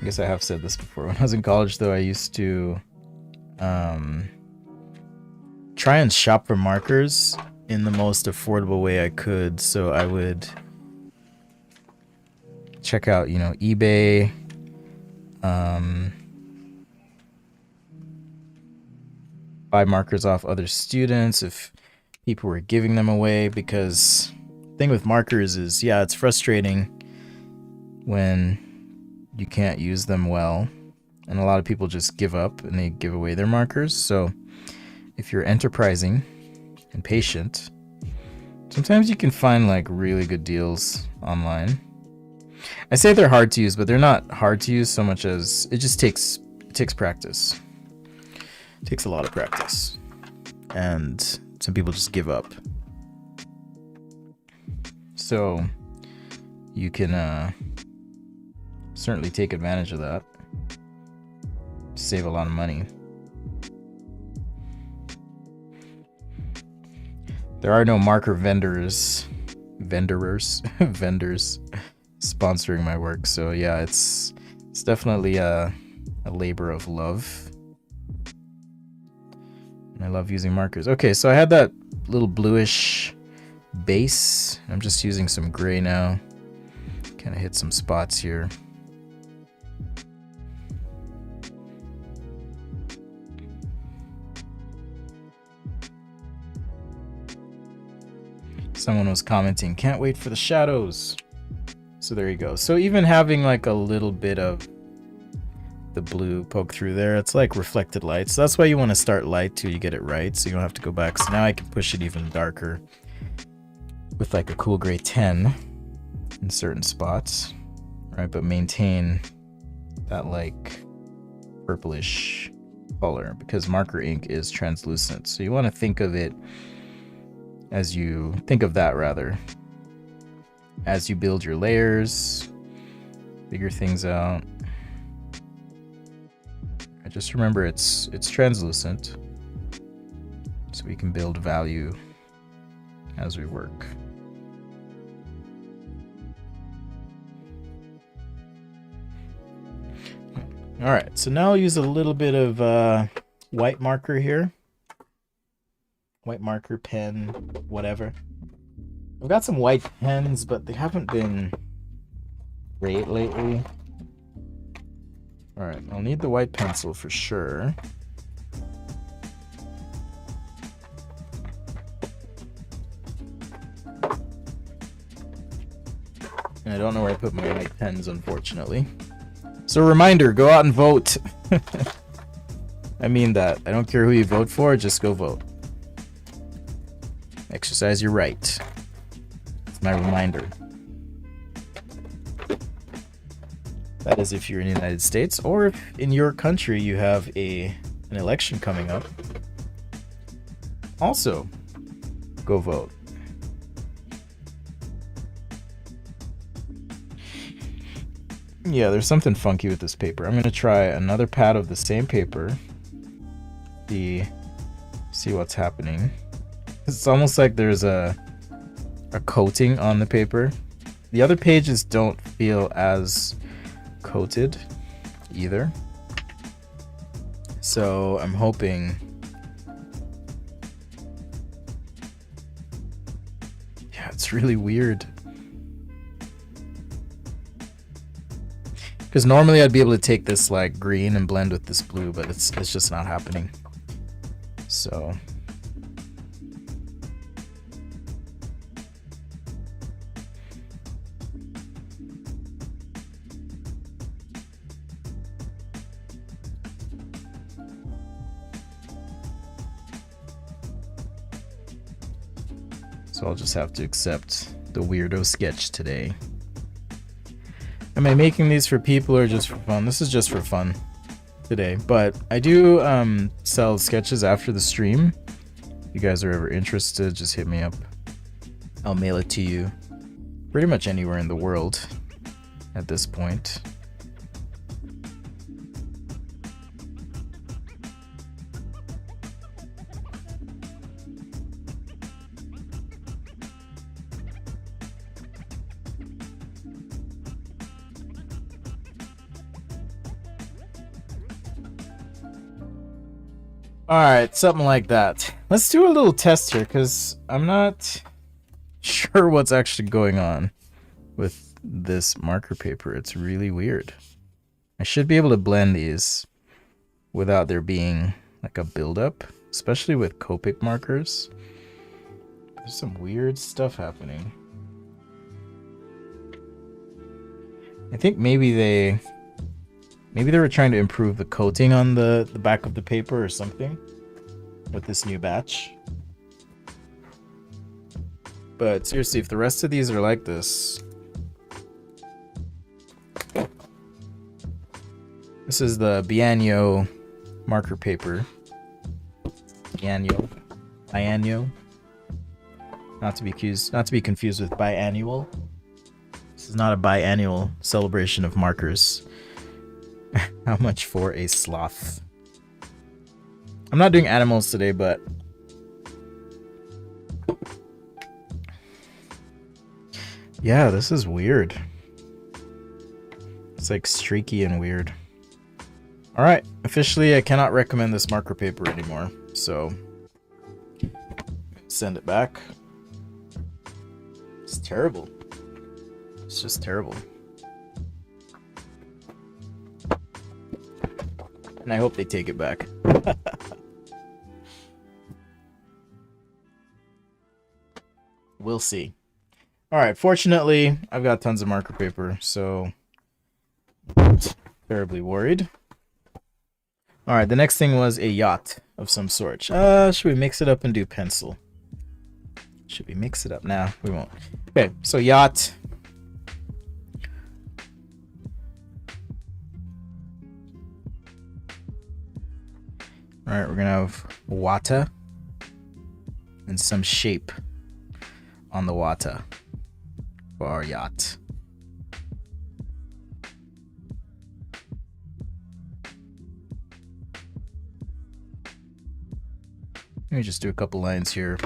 I guess I have said this before. When I was in college though, I used to try and shop for markers in the most affordable way I could. So I would check out, you know, eBay, buy markers off other students if people were giving them away, because the thing with markers is, yeah, it's frustrating when you can't use them well, and a lot of people just give up and they give away their markers. So if you're enterprising and patient, sometimes you can find like really good deals online. I say they're hard to use, but they're not hard to use so much as it just takes practice. It takes a lot of practice, and some people just give up. So you can certainly take advantage of that. Save a lot of money. There are no marker vendors sponsoring my work, so yeah, it's definitely a labor of love. And I love using markers. Okay, so I had that little bluish base. I'm just using some gray now. Kind of hit some spots here. Someone was commenting, can't wait for the shadows. So there you go. So even having like a little bit of the blue poke through there, it's like reflected light. So that's why you want to start light till you get it right, so you don't have to go back. So now I can push it even darker with like a cool gray 10 in certain spots, right? But maintain that like purplish color, because marker ink is translucent. So you want to think of it as you think of that, rather, as you build your layers, figure things out. I just remember it's translucent, so we can build value as we work. All right, so now I'll use a little bit of white marker here. White marker, pen, whatever. I've got some white pens, but they haven't been great lately. All right, I'll need the white pencil for sure. And I don't know where I put my white pens, unfortunately. So reminder, go out and vote. I mean that. I don't care who you vote for, just go vote. Exercise your right. It's my reminder. That is if you're in the United States, or if in your country you have an election coming up. Also, go vote. Yeah, there's something funky with this paper. I'm gonna try another pad of the same paper. See what's happening. It's almost like there's a coating on the paper. The other pages don't feel as coated either. So I'm hoping. Yeah, it's really weird. Because normally I'd be able to take this like green and blend with this blue, but it's just not happening. So I'll just have to accept the weirdo sketch today. Am I making these for people or just for fun? This is just for fun today, but I do sell sketches after the stream. If you guys are ever interested, just hit me up. I'll mail it to you pretty much anywhere in the world at this point. Alright, something like that. Let's do a little test here, because I'm not sure what's actually going on with this marker paper. It's really weird. I should be able to blend these without there being like a buildup, especially with Copic markers. There's some weird stuff happening. I think maybe they were trying to improve the coating on the back of the paper or something with this new batch. But seriously, if the rest of these are like this... This is the Bianio marker paper. Bianio. Not to be confused with biannual. This is not a biannual celebration of markers. How much for a sloth? I'm not doing animals today, but yeah, this is weird. It's like streaky and weird. Alright, officially I cannot recommend this marker paper anymore, so send it back. It's terrible. It's just terrible. And I hope they take it back. We'll see. Alright, fortunately, I've got tons of marker paper, so not terribly worried. Alright, the next thing was a yacht of some sort. Should we mix it up and do pencil? Should we mix it up? Nah, we won't. Okay, so yacht. Alright, we're gonna have water and some shape on the water for our yacht. Let me just do a couple lines here.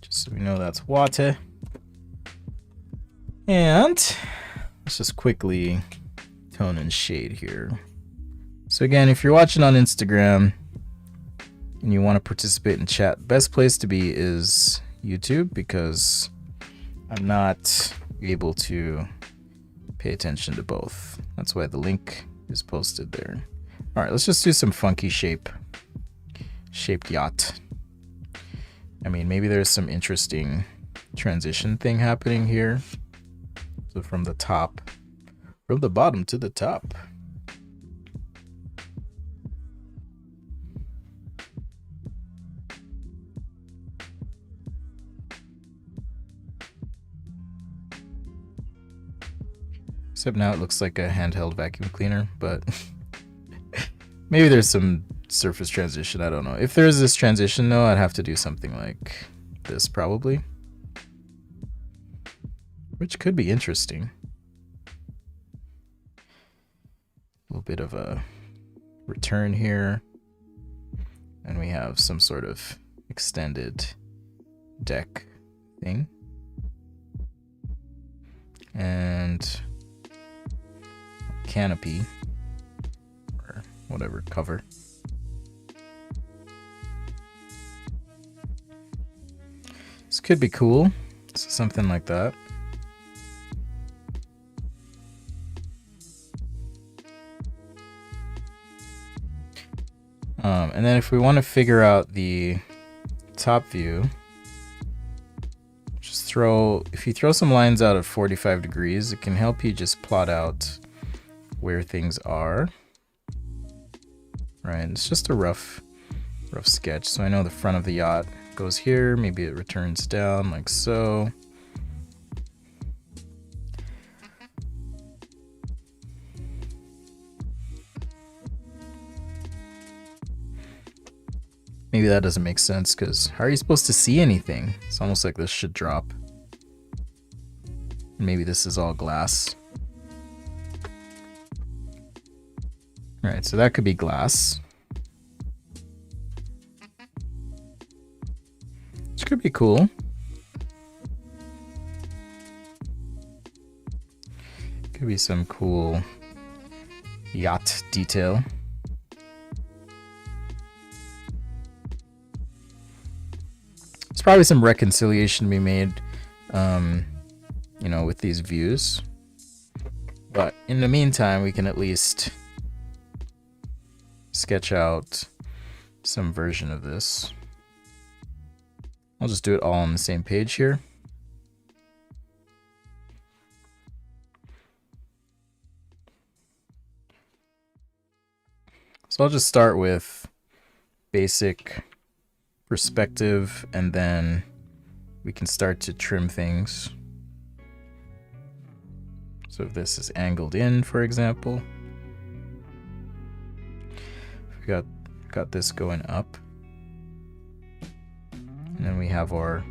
Just so we know that's water. And let's just quickly tone and shade here. So again, if you're watching on Instagram and you want to participate in chat, best place to be is YouTube, because I'm not able to pay attention to both. That's why the link is posted there. All right, let's just do some funky shaped yacht. I mean, maybe there's some interesting transition thing happening here. So from the bottom to the top. Except now it looks like a handheld vacuum cleaner, but maybe there's some surface transition, I don't know. If there's this transition though, I'd have to do something like this probably. which could be interesting. A little bit of a return here, and we have some sort of extended deck thing, and canopy or whatever cover. This could be cool. So something like that. And then if we want to figure out the top view, just if you throw some lines out at 45 degrees, it can help you just plot out where things are. Right, it's just a rough sketch. So I know the front of the yacht goes here, maybe it returns down like so. Maybe that doesn't make sense, because how are you supposed to see anything? It's almost like this should drop. Maybe this is all glass. Right, so that could be glass. Which could be cool. Could be some cool yacht detail. There's probably some reconciliation to be made, you know, with these views. But in the meantime, we can at least sketch out some version of this. I'll just do it all on the same page here. So I'll just start with basic perspective, and then we can start to trim things. So if this is angled in, for example, we got this going up, and then we have our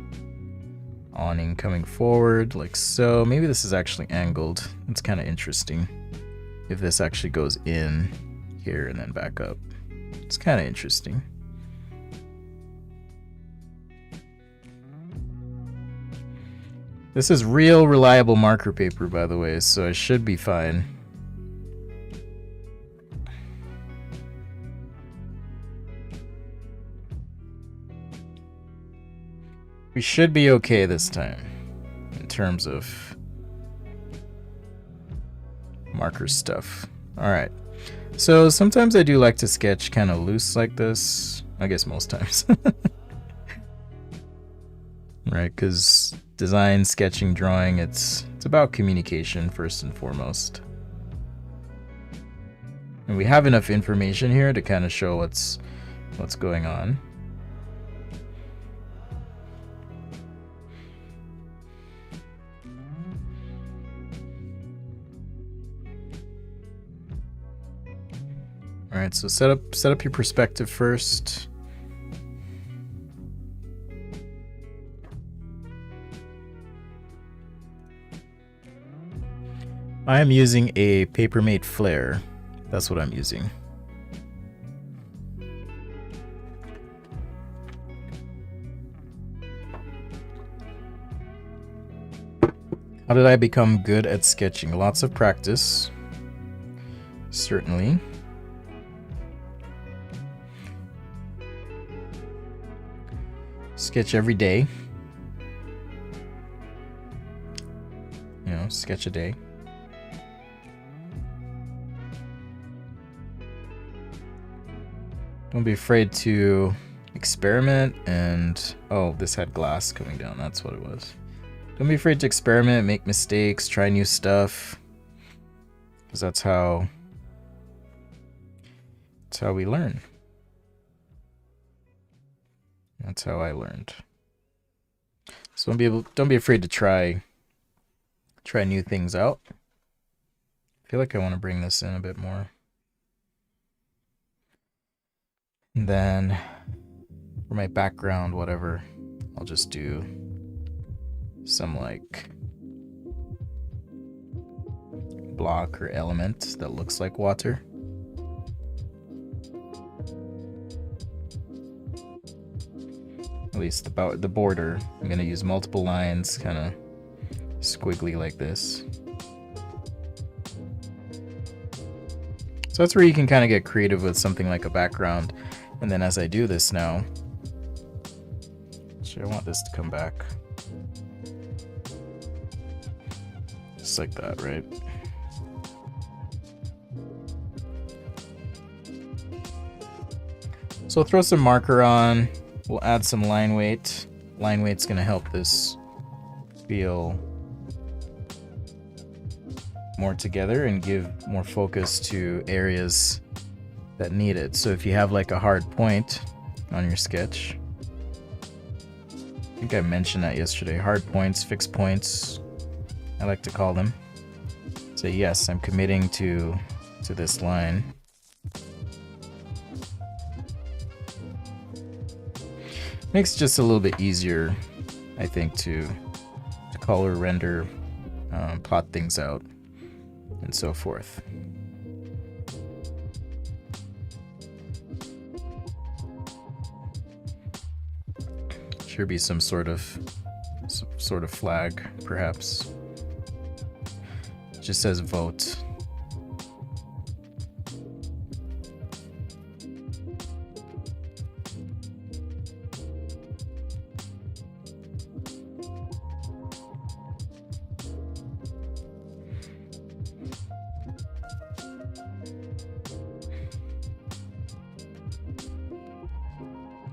awning coming forward like so. Maybe this is actually angled. It's kind of interesting if this actually goes in here and then back up. It's kind of interesting. This is real reliable marker paper, by the way, so I should be fine. We should be okay this time in terms of marker stuff. All right. So sometimes I do like to sketch kind of loose like this. I guess most times. Right, because design, sketching, drawing, it's about communication first and foremost. And we have enough information here to kind of show what's going on. All right, so set up your perspective first. I am using a Papermate flare. That's what I'm using. How did I become good at sketching? Lots of practice, certainly. Sketch every day. You know, sketch a day. Don't be afraid to experiment and... Oh, this had glass coming down. That's what it was. Don't be afraid to experiment, make mistakes, try new stuff. Because that's how we learn. That's how I learned. So don't be afraid to try new things out. I feel like I want to bring this in a bit more. And then for my background, whatever, I'll just do some like block or element that looks like water. At least about the border. I'm gonna use multiple lines, kind of squiggly like this. So that's where you can kind of get creative with something like a background. And then as I do this now, actually I want this to come back. Just like that, right? So we'll throw some marker on. We'll add some line weight. Line weight's gonna help this feel more together and give more focus to areas that need it. So if you have like a hard point on your sketch, I think I mentioned that yesterday, hard points, fixed points, I like to call them. So yes, I'm committing to this line. Makes it just a little bit easier, I think, to color, render, plot things out, and so forth. Should be some sort of flag, perhaps. It just says vote.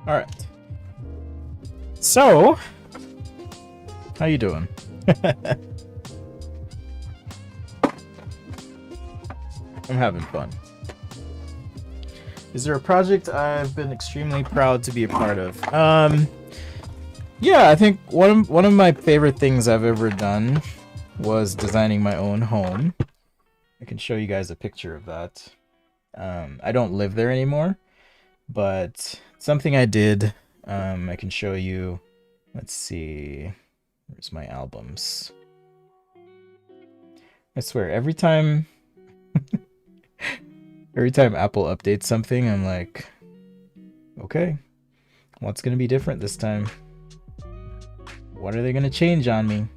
All right. So, how you doing? I'm having fun. Is there a project I've been extremely proud to be a part of? Yeah, I think one of my favorite things I've ever done was designing my own home. I can show you guys a picture of that. I don't live there anymore, but something I did. I can show you. Let's see. Where's my albums? I swear, every time Apple updates something, I'm like, okay, what's gonna be different this time? What are they gonna change on me?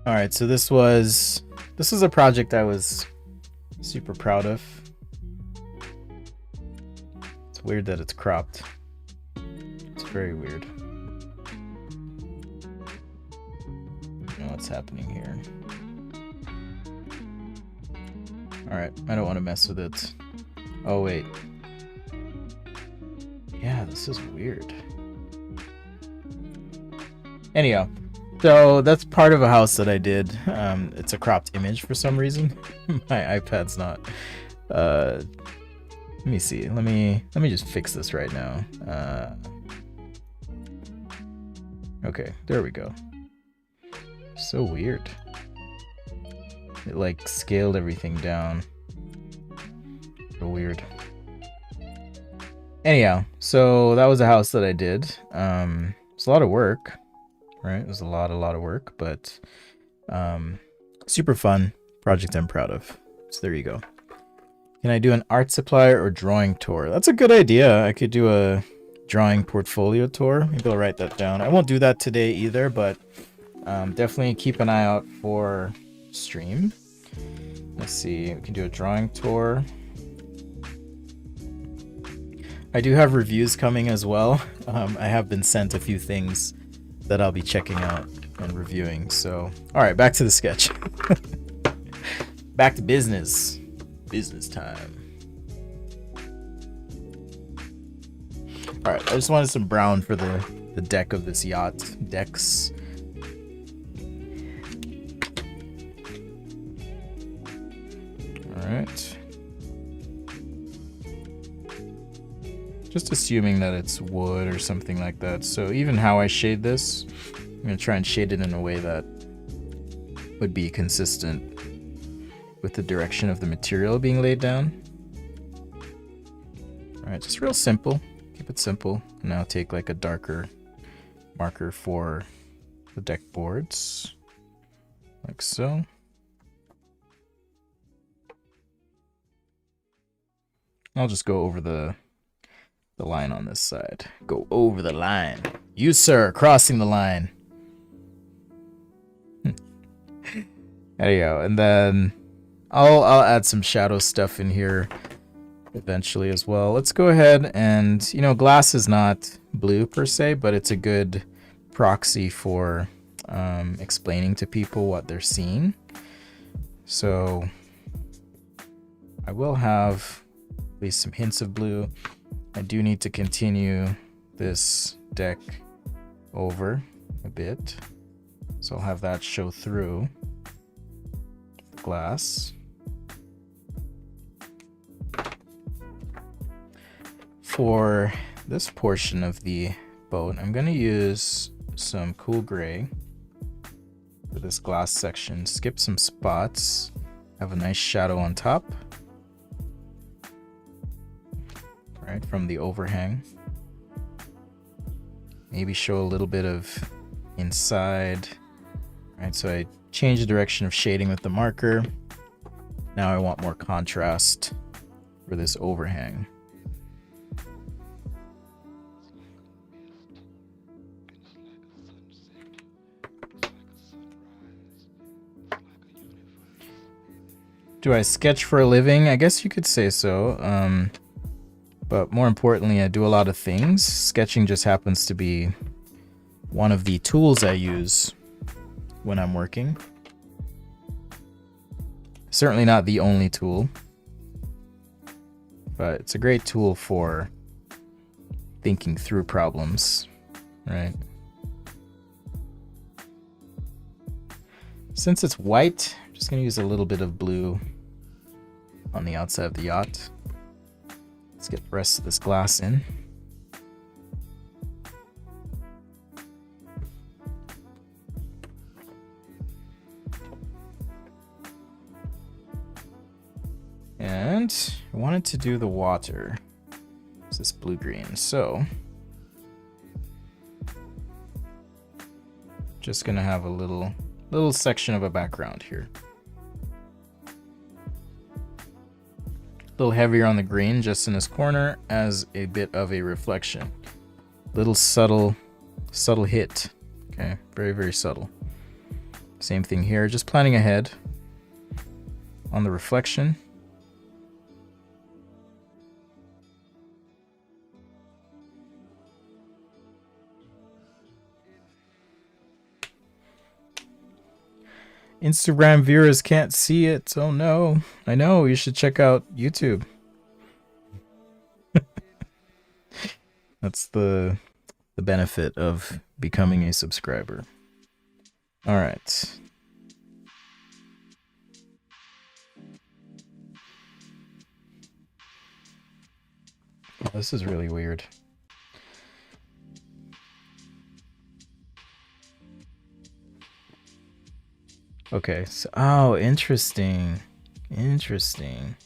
All right, so this was a project I was super proud of. It's weird that it's cropped. It's very weird. I don't know what's happening here. All right, I don't want to mess with it. Oh wait. Yeah, this is weird. Anyhow. So that's part of a house that I did. It's a cropped image for some reason. My iPad's not. Let me see. Let me just fix this right now. Okay, there we go. So weird. It like scaled everything down. So weird. Anyhow, so that was a house that I did. It's a lot of work. Right, it was a lot of work, but super fun project I'm proud of. So there you go. Can I do an art supplier or drawing tour? That's a good idea. I could do a drawing portfolio tour. Maybe I'll write that down. I won't do that today either, but definitely keep an eye out for stream. Let's see, we can do a drawing tour. I do have reviews coming as well. I have been sent a few things that I'll be checking out and reviewing. So, all right, back to the sketch. Back to business. Business time. All right, I just wanted some brown for the deck of this yacht. Decks. All right. Just assuming that it's wood or something like that. So even how I shade this, I'm going to try and shade it in a way that would be consistent with the direction of the material being laid down. All right, just real simple. keep it simple. Now take like a darker marker for the deck boards, like so. I'll just go over the line on this side. Go over the line. You, sir, crossing the line. There you go. And then I'll add some shadow stuff in here eventually as well. Let's go ahead and, you know, glass is not blue per se, but it's a good proxy for explaining to people what they're seeing. So I will have at least some hints of blue. I do need to continue this deck over a bit, so I'll have that show through the glass. For this portion of the boat, I'm going to use some cool gray for this glass section. Skip some spots, have a nice shadow on top, right, from the overhang. Maybe show a little bit of inside. Right, so I change the direction of shading with the marker. Now I want more contrast for this overhang. Do I sketch for a living? I guess you could say so. But more importantly, I do a lot of things. Sketching just happens to be one of the tools I use when I'm working. Certainly not the only tool, but it's a great tool for thinking through problems, right? Since it's white, I'm just gonna use a little bit of blue on the outside of the yacht. Let's get the rest of this glass in. And I wanted to do the water. It's this blue-green, so just gonna have a little section of a background here. A little heavier on the green just in this corner as a bit of a reflection. Little subtle hit. Okay, very, very subtle. Same thing here, just planning ahead on the reflection. Instagram viewers can't see it. Oh no. I know, you should check out YouTube. That's the benefit of becoming a subscriber. All right. Oh, this is really weird. Okay, so, oh, interesting. Interesting.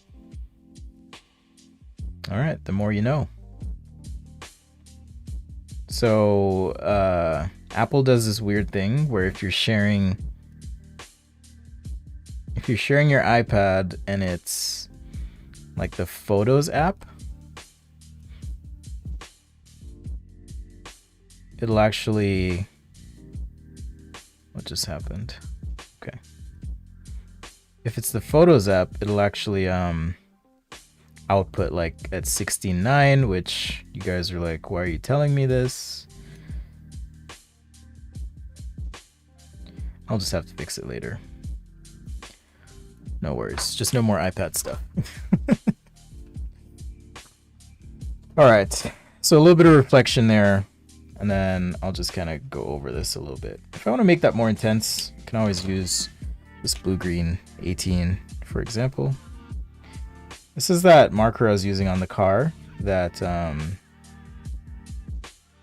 All right, the more you know. So, Apple does this weird thing where if you're sharing your iPad and it's like the Photos app, it'll actually, what just happened? Okay. If it's the Photos app, it'll actually output like at 16:9, which you guys are like, why are you telling me this? I'll just have to fix it later. No worries, just no more iPad stuff. All right, so a little bit of reflection there, and then I'll just kind of go over this a little bit. If I want to make that more intense, I can always use this blue-green 18, for example. This is that marker I was using on the car that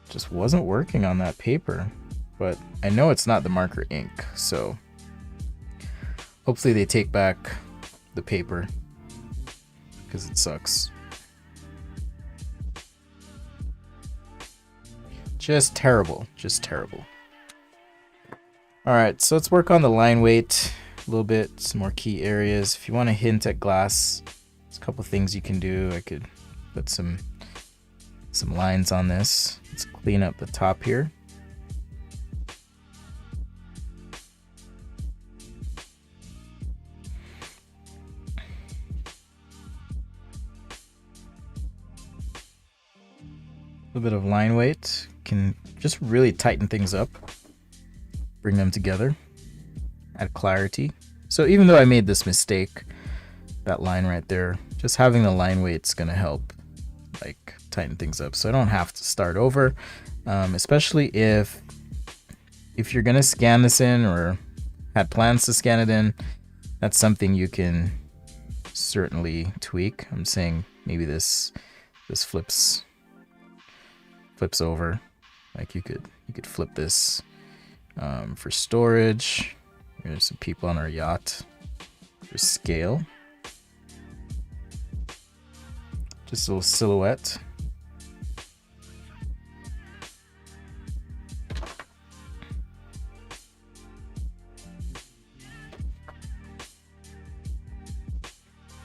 just wasn't working on that paper, but I know it's not the marker ink, so hopefully they take back the paper because it sucks. Just terrible. Just terrible. Alright, so let's work on the line weight a little bit. Some more key areas. If you want to hint at glass, there's a couple things you can do. I could put some lines on this. Let's clean up the top here. A little bit of line weight can just really tighten things up, bring them together, add clarity. So even though I made this mistake, that line right there, just having the line weight's gonna help like tighten things up, so I don't have to start over. Especially if you're gonna scan this in or had plans to scan it in, that's something you can certainly tweak. I'm saying maybe this flips over. Like you could flip this for storage. There's some people on our yacht. For scale, just a little silhouette.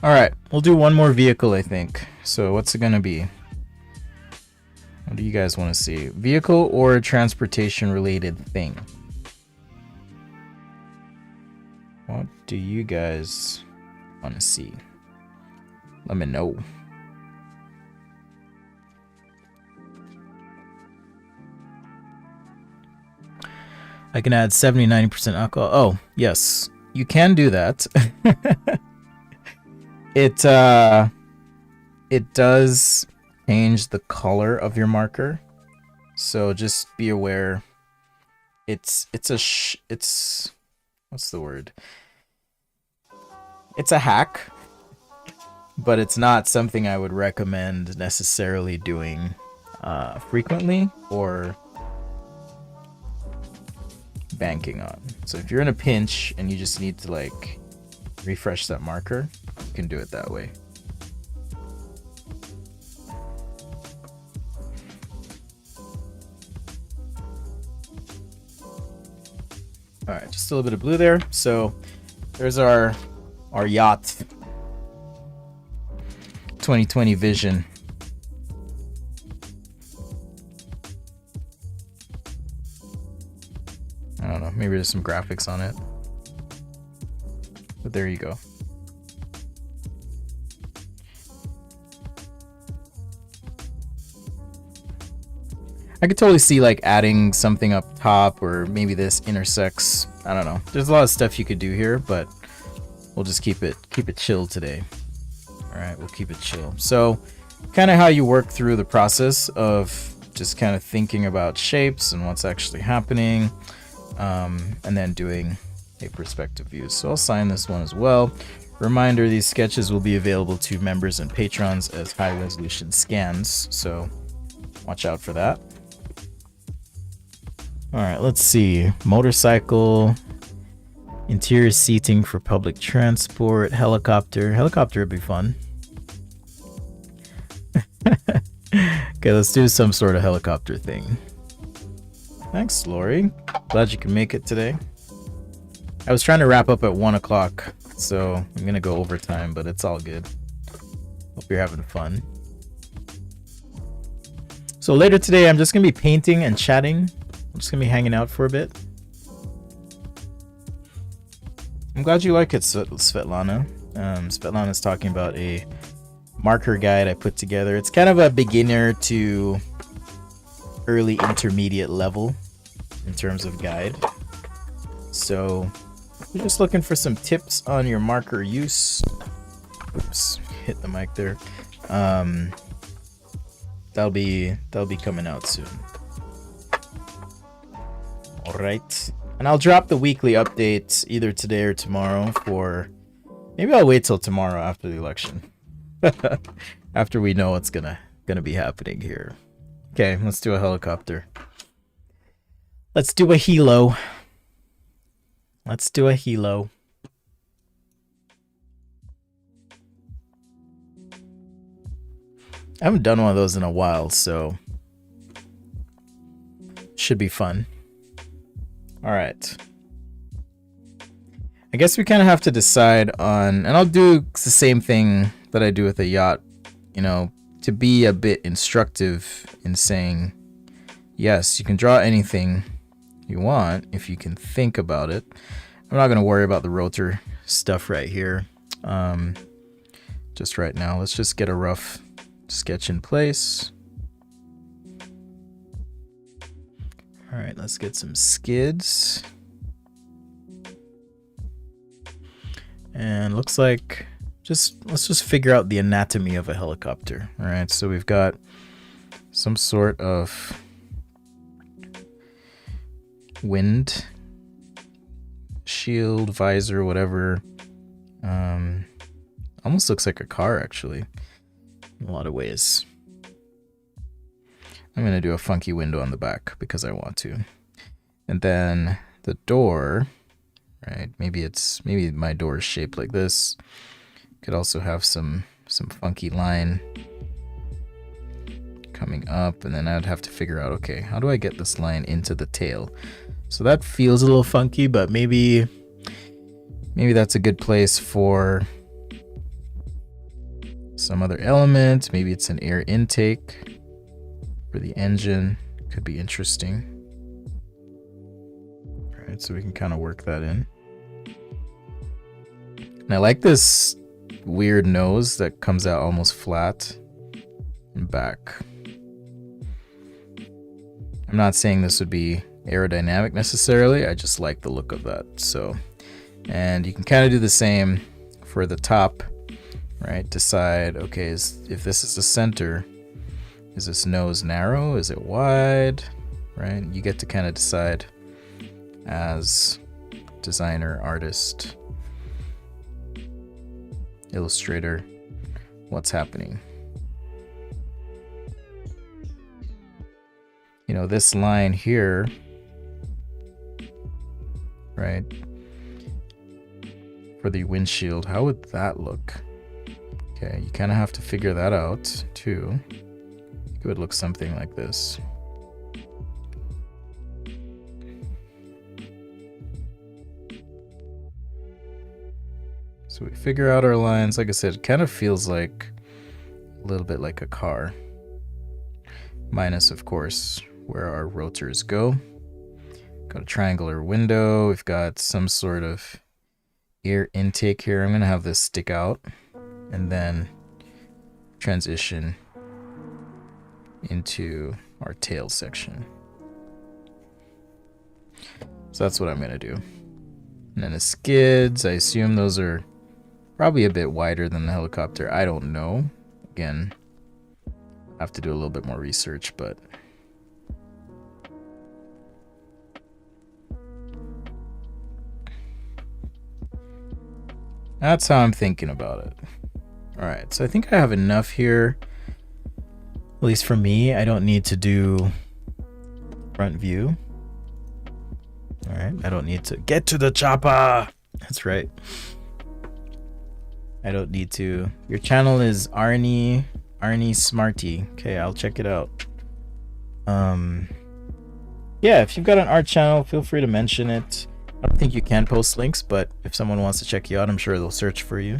All right, we'll do one more vehicle, I think. So what's it gonna be? What do you guys want to see? Vehicle or transportation related thing? What do you guys want to see? Let me know. I can add 70-90% alcohol. Oh, yes. You can do that. It does change the color of your marker, so just be aware. It's what's the word? It's a hack, but it's not something I would recommend necessarily doing frequently or banking on. So if you're in a pinch and you just need to like refresh that marker, you can do it that way. All right, just a little bit of blue there. So there's our yacht 2020 vision. I don't know, maybe there's some graphics on it, but there you go. I could totally see like adding something up top, or maybe this intersects. I don't know. There's a lot of stuff you could do here, but we'll just keep it chill today. All right, we'll keep it chill. So kind of how you work through the process of just kind of thinking about shapes and what's actually happening, and then doing a perspective view. So I'll sign this one as well. Reminder, these sketches will be available to members and patrons as high resolution scans, so watch out for that. All right, let's see. Motorcycle, interior seating for public transport, helicopter. Helicopter would be fun. Okay, let's do some sort of helicopter thing. Thanks, Lori. Glad you can make it today. I was trying to wrap up at 1 o'clock, so I'm gonna go overtime, but it's all good. Hope you're having fun. So later today, I'm just gonna be painting and chatting. I'm just gonna be hanging out for a bit. I'm glad you like it, Svetlana. Svetlana's talking about a marker guide I put together. It's kind of a beginner to early intermediate level in terms of guide. So you're just looking for some tips on your marker use. Oops, hit the mic there. That'll be coming out soon. All right, and I'll drop the weekly updates either today or tomorrow. For maybe I'll wait till tomorrow after the election, after we know what's gonna be happening here. Okay, let's do a helicopter. Let's do a helo. Let's do a helo. I haven't done one of those in a while, so should be fun. All right. I guess we kind of have to decide on, and I'll do the same thing that I do with a yacht, you know, to be a bit instructive in saying, yes, you can draw anything you want if you can think about it. I'm not going to worry about the rotor stuff right here. Just right now, let's just get a rough sketch in place. All right, let's get some skids. And looks like let's just figure out the anatomy of a helicopter. All right, so we've got some sort of wind shield, visor, whatever. Almost looks like a car, actually, in a lot of ways. I'm gonna do a funky window on the back because I want to. And then the door, right? Maybe my door is shaped like this. Could also have some funky line coming up, and then I'd have to figure out, okay, how do I get this line into the tail? So that feels a little funky, but maybe that's a good place for some other element. Maybe it's an air intake for the engine. Could be interesting. All right, so we can kind of work that in. And I like this weird nose that comes out almost flat and back. I'm not saying this would be aerodynamic necessarily, I just like the look of that. So, and you can kind of do the same for the top, right? Decide, okay, if this is the center, is this nose narrow? Is it wide? Right? You get to kind of decide as designer, artist, illustrator, what's happening. You know, this line here, right, for the windshield, how would that look? Okay, you kind of have to figure that out too. It would look something like this. So we figure out our lines. Like I said, it kind of feels like a little bit like a car. Minus, of course, where our rotors go. Got a triangular window. We've got some sort of air intake here. I'm going to have this stick out and then transition into our tail section. So that's what I'm going to do. And then the skids, I assume those are probably a bit wider than the helicopter. I don't know. Again, I have to do a little bit more research, but that's how I'm thinking about it. All right, so I think I have enough here. At least for me, I don't need to do front view. All right, I don't need to get to the chopper. That's right. I don't need to. Your channel is Arnie Smarty. Okay, I'll check it out. Yeah, if you've got an art channel, feel free to mention it. I don't think you can post links, but if someone wants to check you out, I'm sure they'll search for you.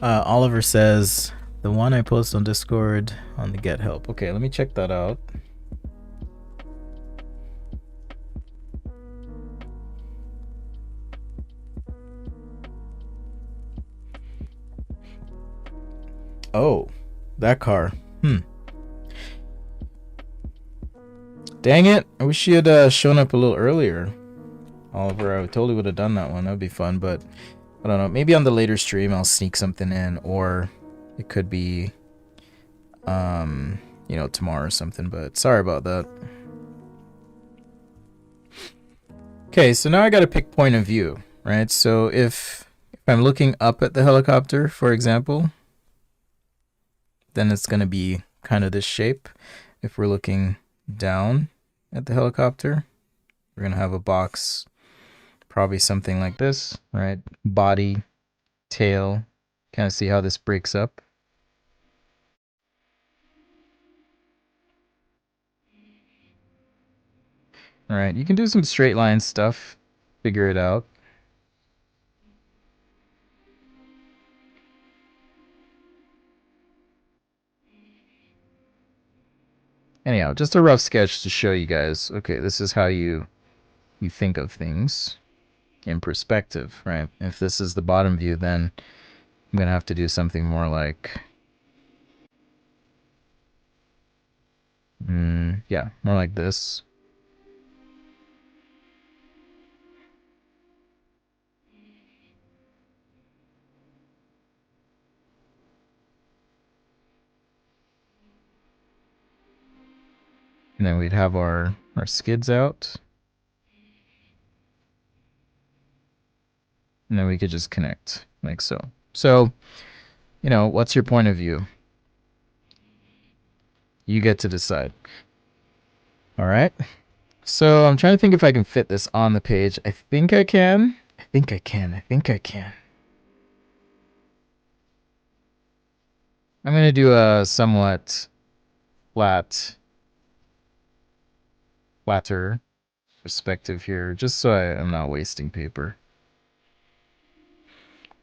Oliver says, the one I post on Discord on the Get Help. Okay, let me check that out. Oh, that car. Dang it. I wish she had shown up a little earlier. Oliver, I totally would have done that one. That would be fun, but I don't know. Maybe on the later stream I'll sneak something in, or it could be, you know, tomorrow or something, but sorry about that. Okay, so now I got to pick point of view, right? So if I'm looking up at the helicopter, for example, then it's going to be kind of this shape. If we're looking down at the helicopter, we're going to have a box, probably something like this, right? Body, tail, kind of see how this breaks up. All right, you can do some straight line stuff. Figure it out. Anyhow, just a rough sketch to show you guys. Okay, this is how you think of things in perspective, right? If this is the bottom view, then I'm gonna have to do something more like, yeah, more like this. And then we'd have our skids out. And then we could just connect like so. So, you know, what's your point of view? You get to decide. All right. So I'm trying to think if I can fit this on the page. I think I can. I think I can. I'm going to do a somewhat flatter perspective here, just so I'm not wasting paper.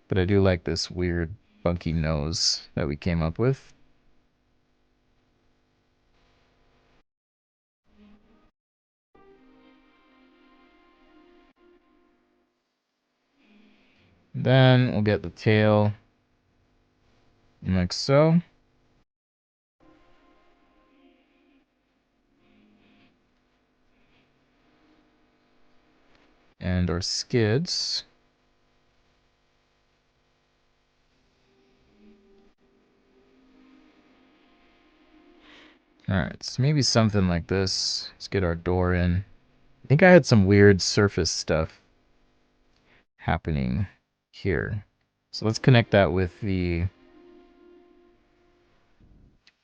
But I do like this weird funky nose that we came up with. Then we'll get the tail like so. And our skids. Alright, so maybe something like this. Let's get our door in. I think I had some weird surface stuff happening here. So let's connect that with the...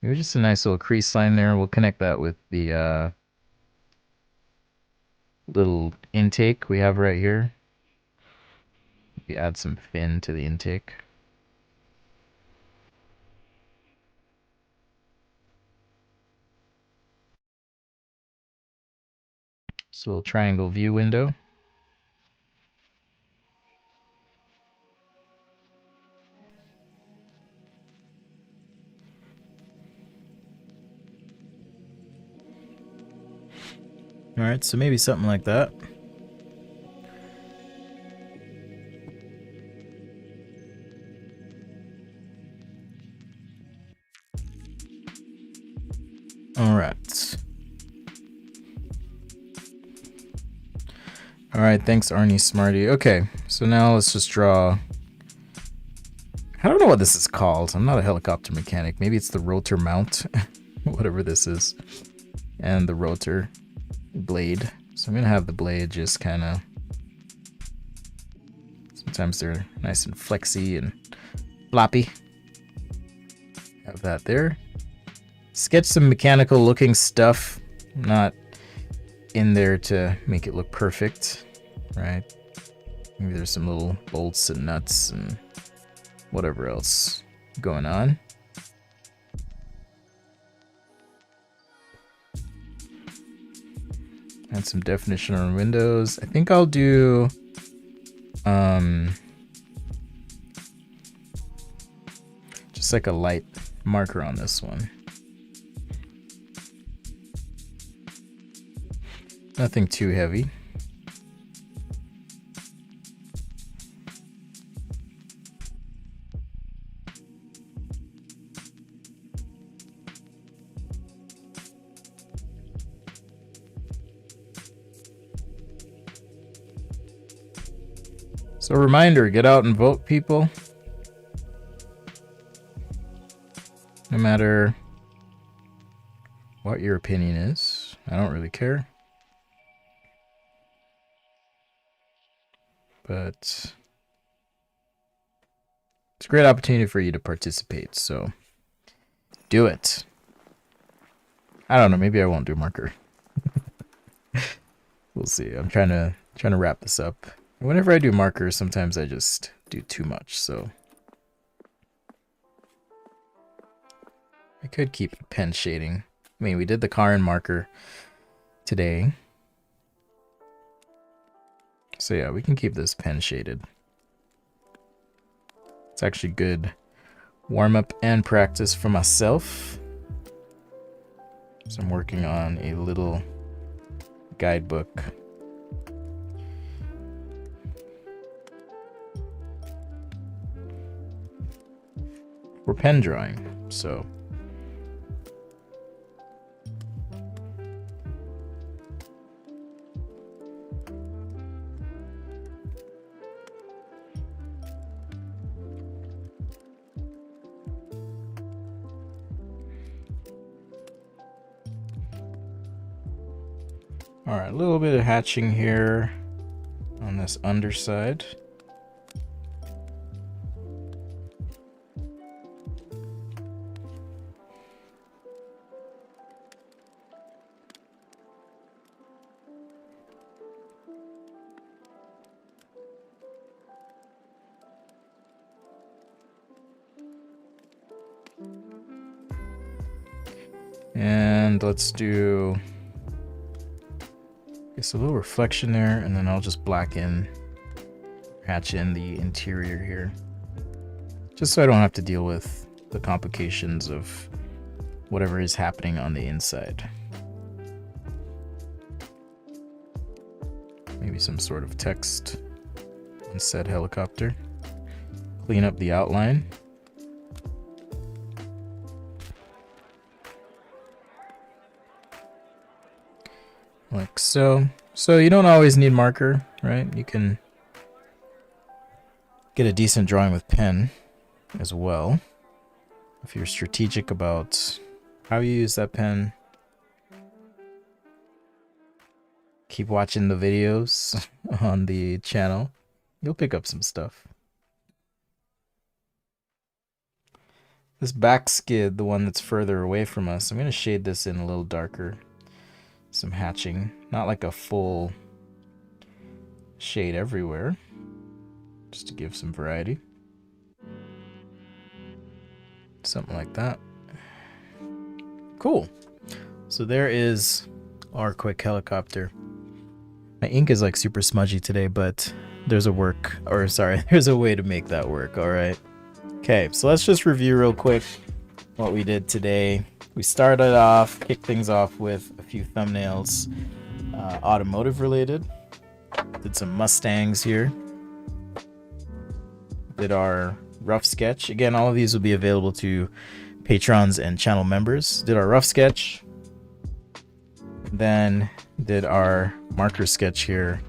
Maybe just a nice little crease line there. We'll connect that with the little intake we have right here. We add some fin to the intake. So a little triangle view window. Alright, so maybe something like that. Alright. Alright, thanks Arnie Smarty. Okay, so now let's just draw... I don't know what this is called. I'm not a helicopter mechanic. Maybe it's the rotor mount. Whatever this is. And the rotor blade. So I'm going to have the blade just kind of... Sometimes they're nice and flexy and floppy. Have that there. Sketch some mechanical looking stuff. Not in there to make it look perfect, right? Maybe there's some little bolts and nuts and whatever else going on. Add some definition on windows. I think I'll do just like a light marker on this one. Nothing too heavy. So reminder, get out and vote, people. No matter what your opinion is, I don't really care. But it's a great opportunity for you to participate, so do it. I don't know, maybe I won't do marker. We'll see. I'm trying to wrap this up. Whenever I do marker, sometimes I just do too much, so I could keep pen shading. I mean, we did the car in marker today. So yeah, we can keep this pen shaded. It's actually good warm-up and practice for myself. So I'm working on a little guidebook. For pen drawing, so all right, a little bit of hatching here on this underside. And let's do, I guess, a little reflection there, and then I'll just blacken, hatch in the interior here, just so I don't have to deal with the complications of whatever is happening on the inside. Maybe some sort of text on said helicopter. Clean up the outline. Like so. So you don't always need marker, right? You can get a decent drawing with pen as well, if you're strategic about how you use that pen. Keep watching the videos on the channel. You'll pick up some stuff. This back skid, the one that's further away from us, I'm going to shade this in a little darker. Some hatching, not like a full shade everywhere, just to give some variety. Something like that. Cool. So there is our quick helicopter. My ink is like super smudgy today, but there's a there's a way to make that work. All right. Okay, so let's just review real quick what we did today. We started off, kicked things off with a few thumbnails, automotive related. Did some Mustangs here. Did our rough sketch. Again, all of these will be available to patrons and channel members. Did our rough sketch. Then did our marker sketch here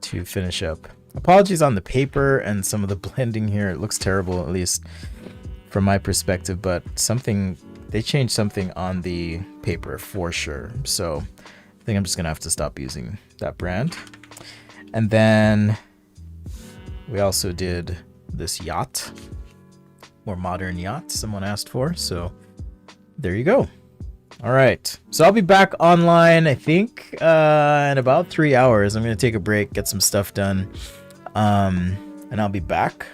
to finish up. Apologies on the paper and some of the blending here. It looks terrible, at least from my perspective, but they changed something on the paper for sure. So I think I'm just gonna have to stop using that brand. And then we also did this yacht, more modern yacht someone asked for. So there you go. All right, so I'll be back online, I think, in about 3 hours. I'm gonna take a break, get some stuff done, and I'll be back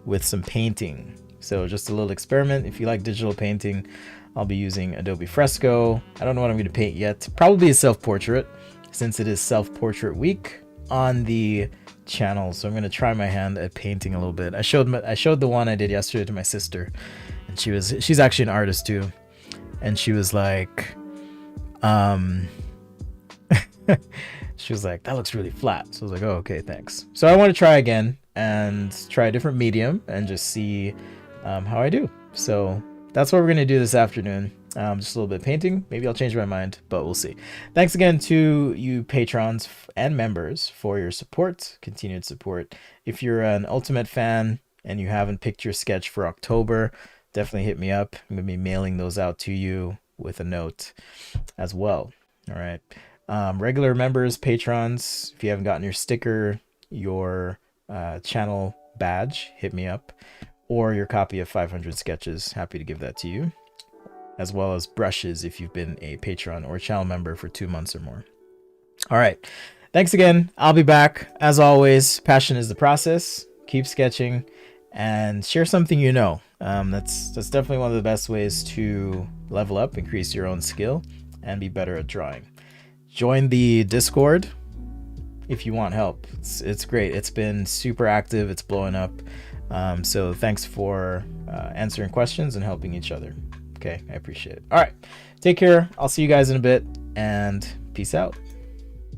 with some painting. So just a little experiment. If you like digital painting, I'll be using Adobe Fresco. I don't know what I'm going to paint yet. Probably a self-portrait, since it is self-portrait week on the channel. So I'm going to try my hand at painting a little bit. I showed the one I did yesterday to my sister, and she's actually an artist too, and she was like, she was like, that looks really flat. So I was like, oh, okay, thanks. So I want to try again and try a different medium and just see how I do. So that's what we're going to do this afternoon. Just a little bit of painting. Maybe I'll change my mind, but we'll see. Thanks again to you patrons and members for your support, continued support. If you're an Ultimate fan and you haven't picked your sketch for October, definitely hit me up. I'm going to be mailing those out to you with a note as well. All right. Regular members, patrons, if you haven't gotten your sticker, your channel badge, hit me up, or your copy of 500 sketches. Happy to give that to you, as well as brushes if you've been a patron or channel member for 2 months or more. All right, thanks again. I'll be back. As always, passion is the process. Keep sketching and share something you know. That's definitely one of the best ways to level up, increase your own skill, and be better at drawing. Join the Discord. if you want help. It's great. It's been super active. It's blowing up. So thanks for answering questions and helping each other. Okay, I appreciate it. All right, take care. I'll see you guys in a bit, and peace out.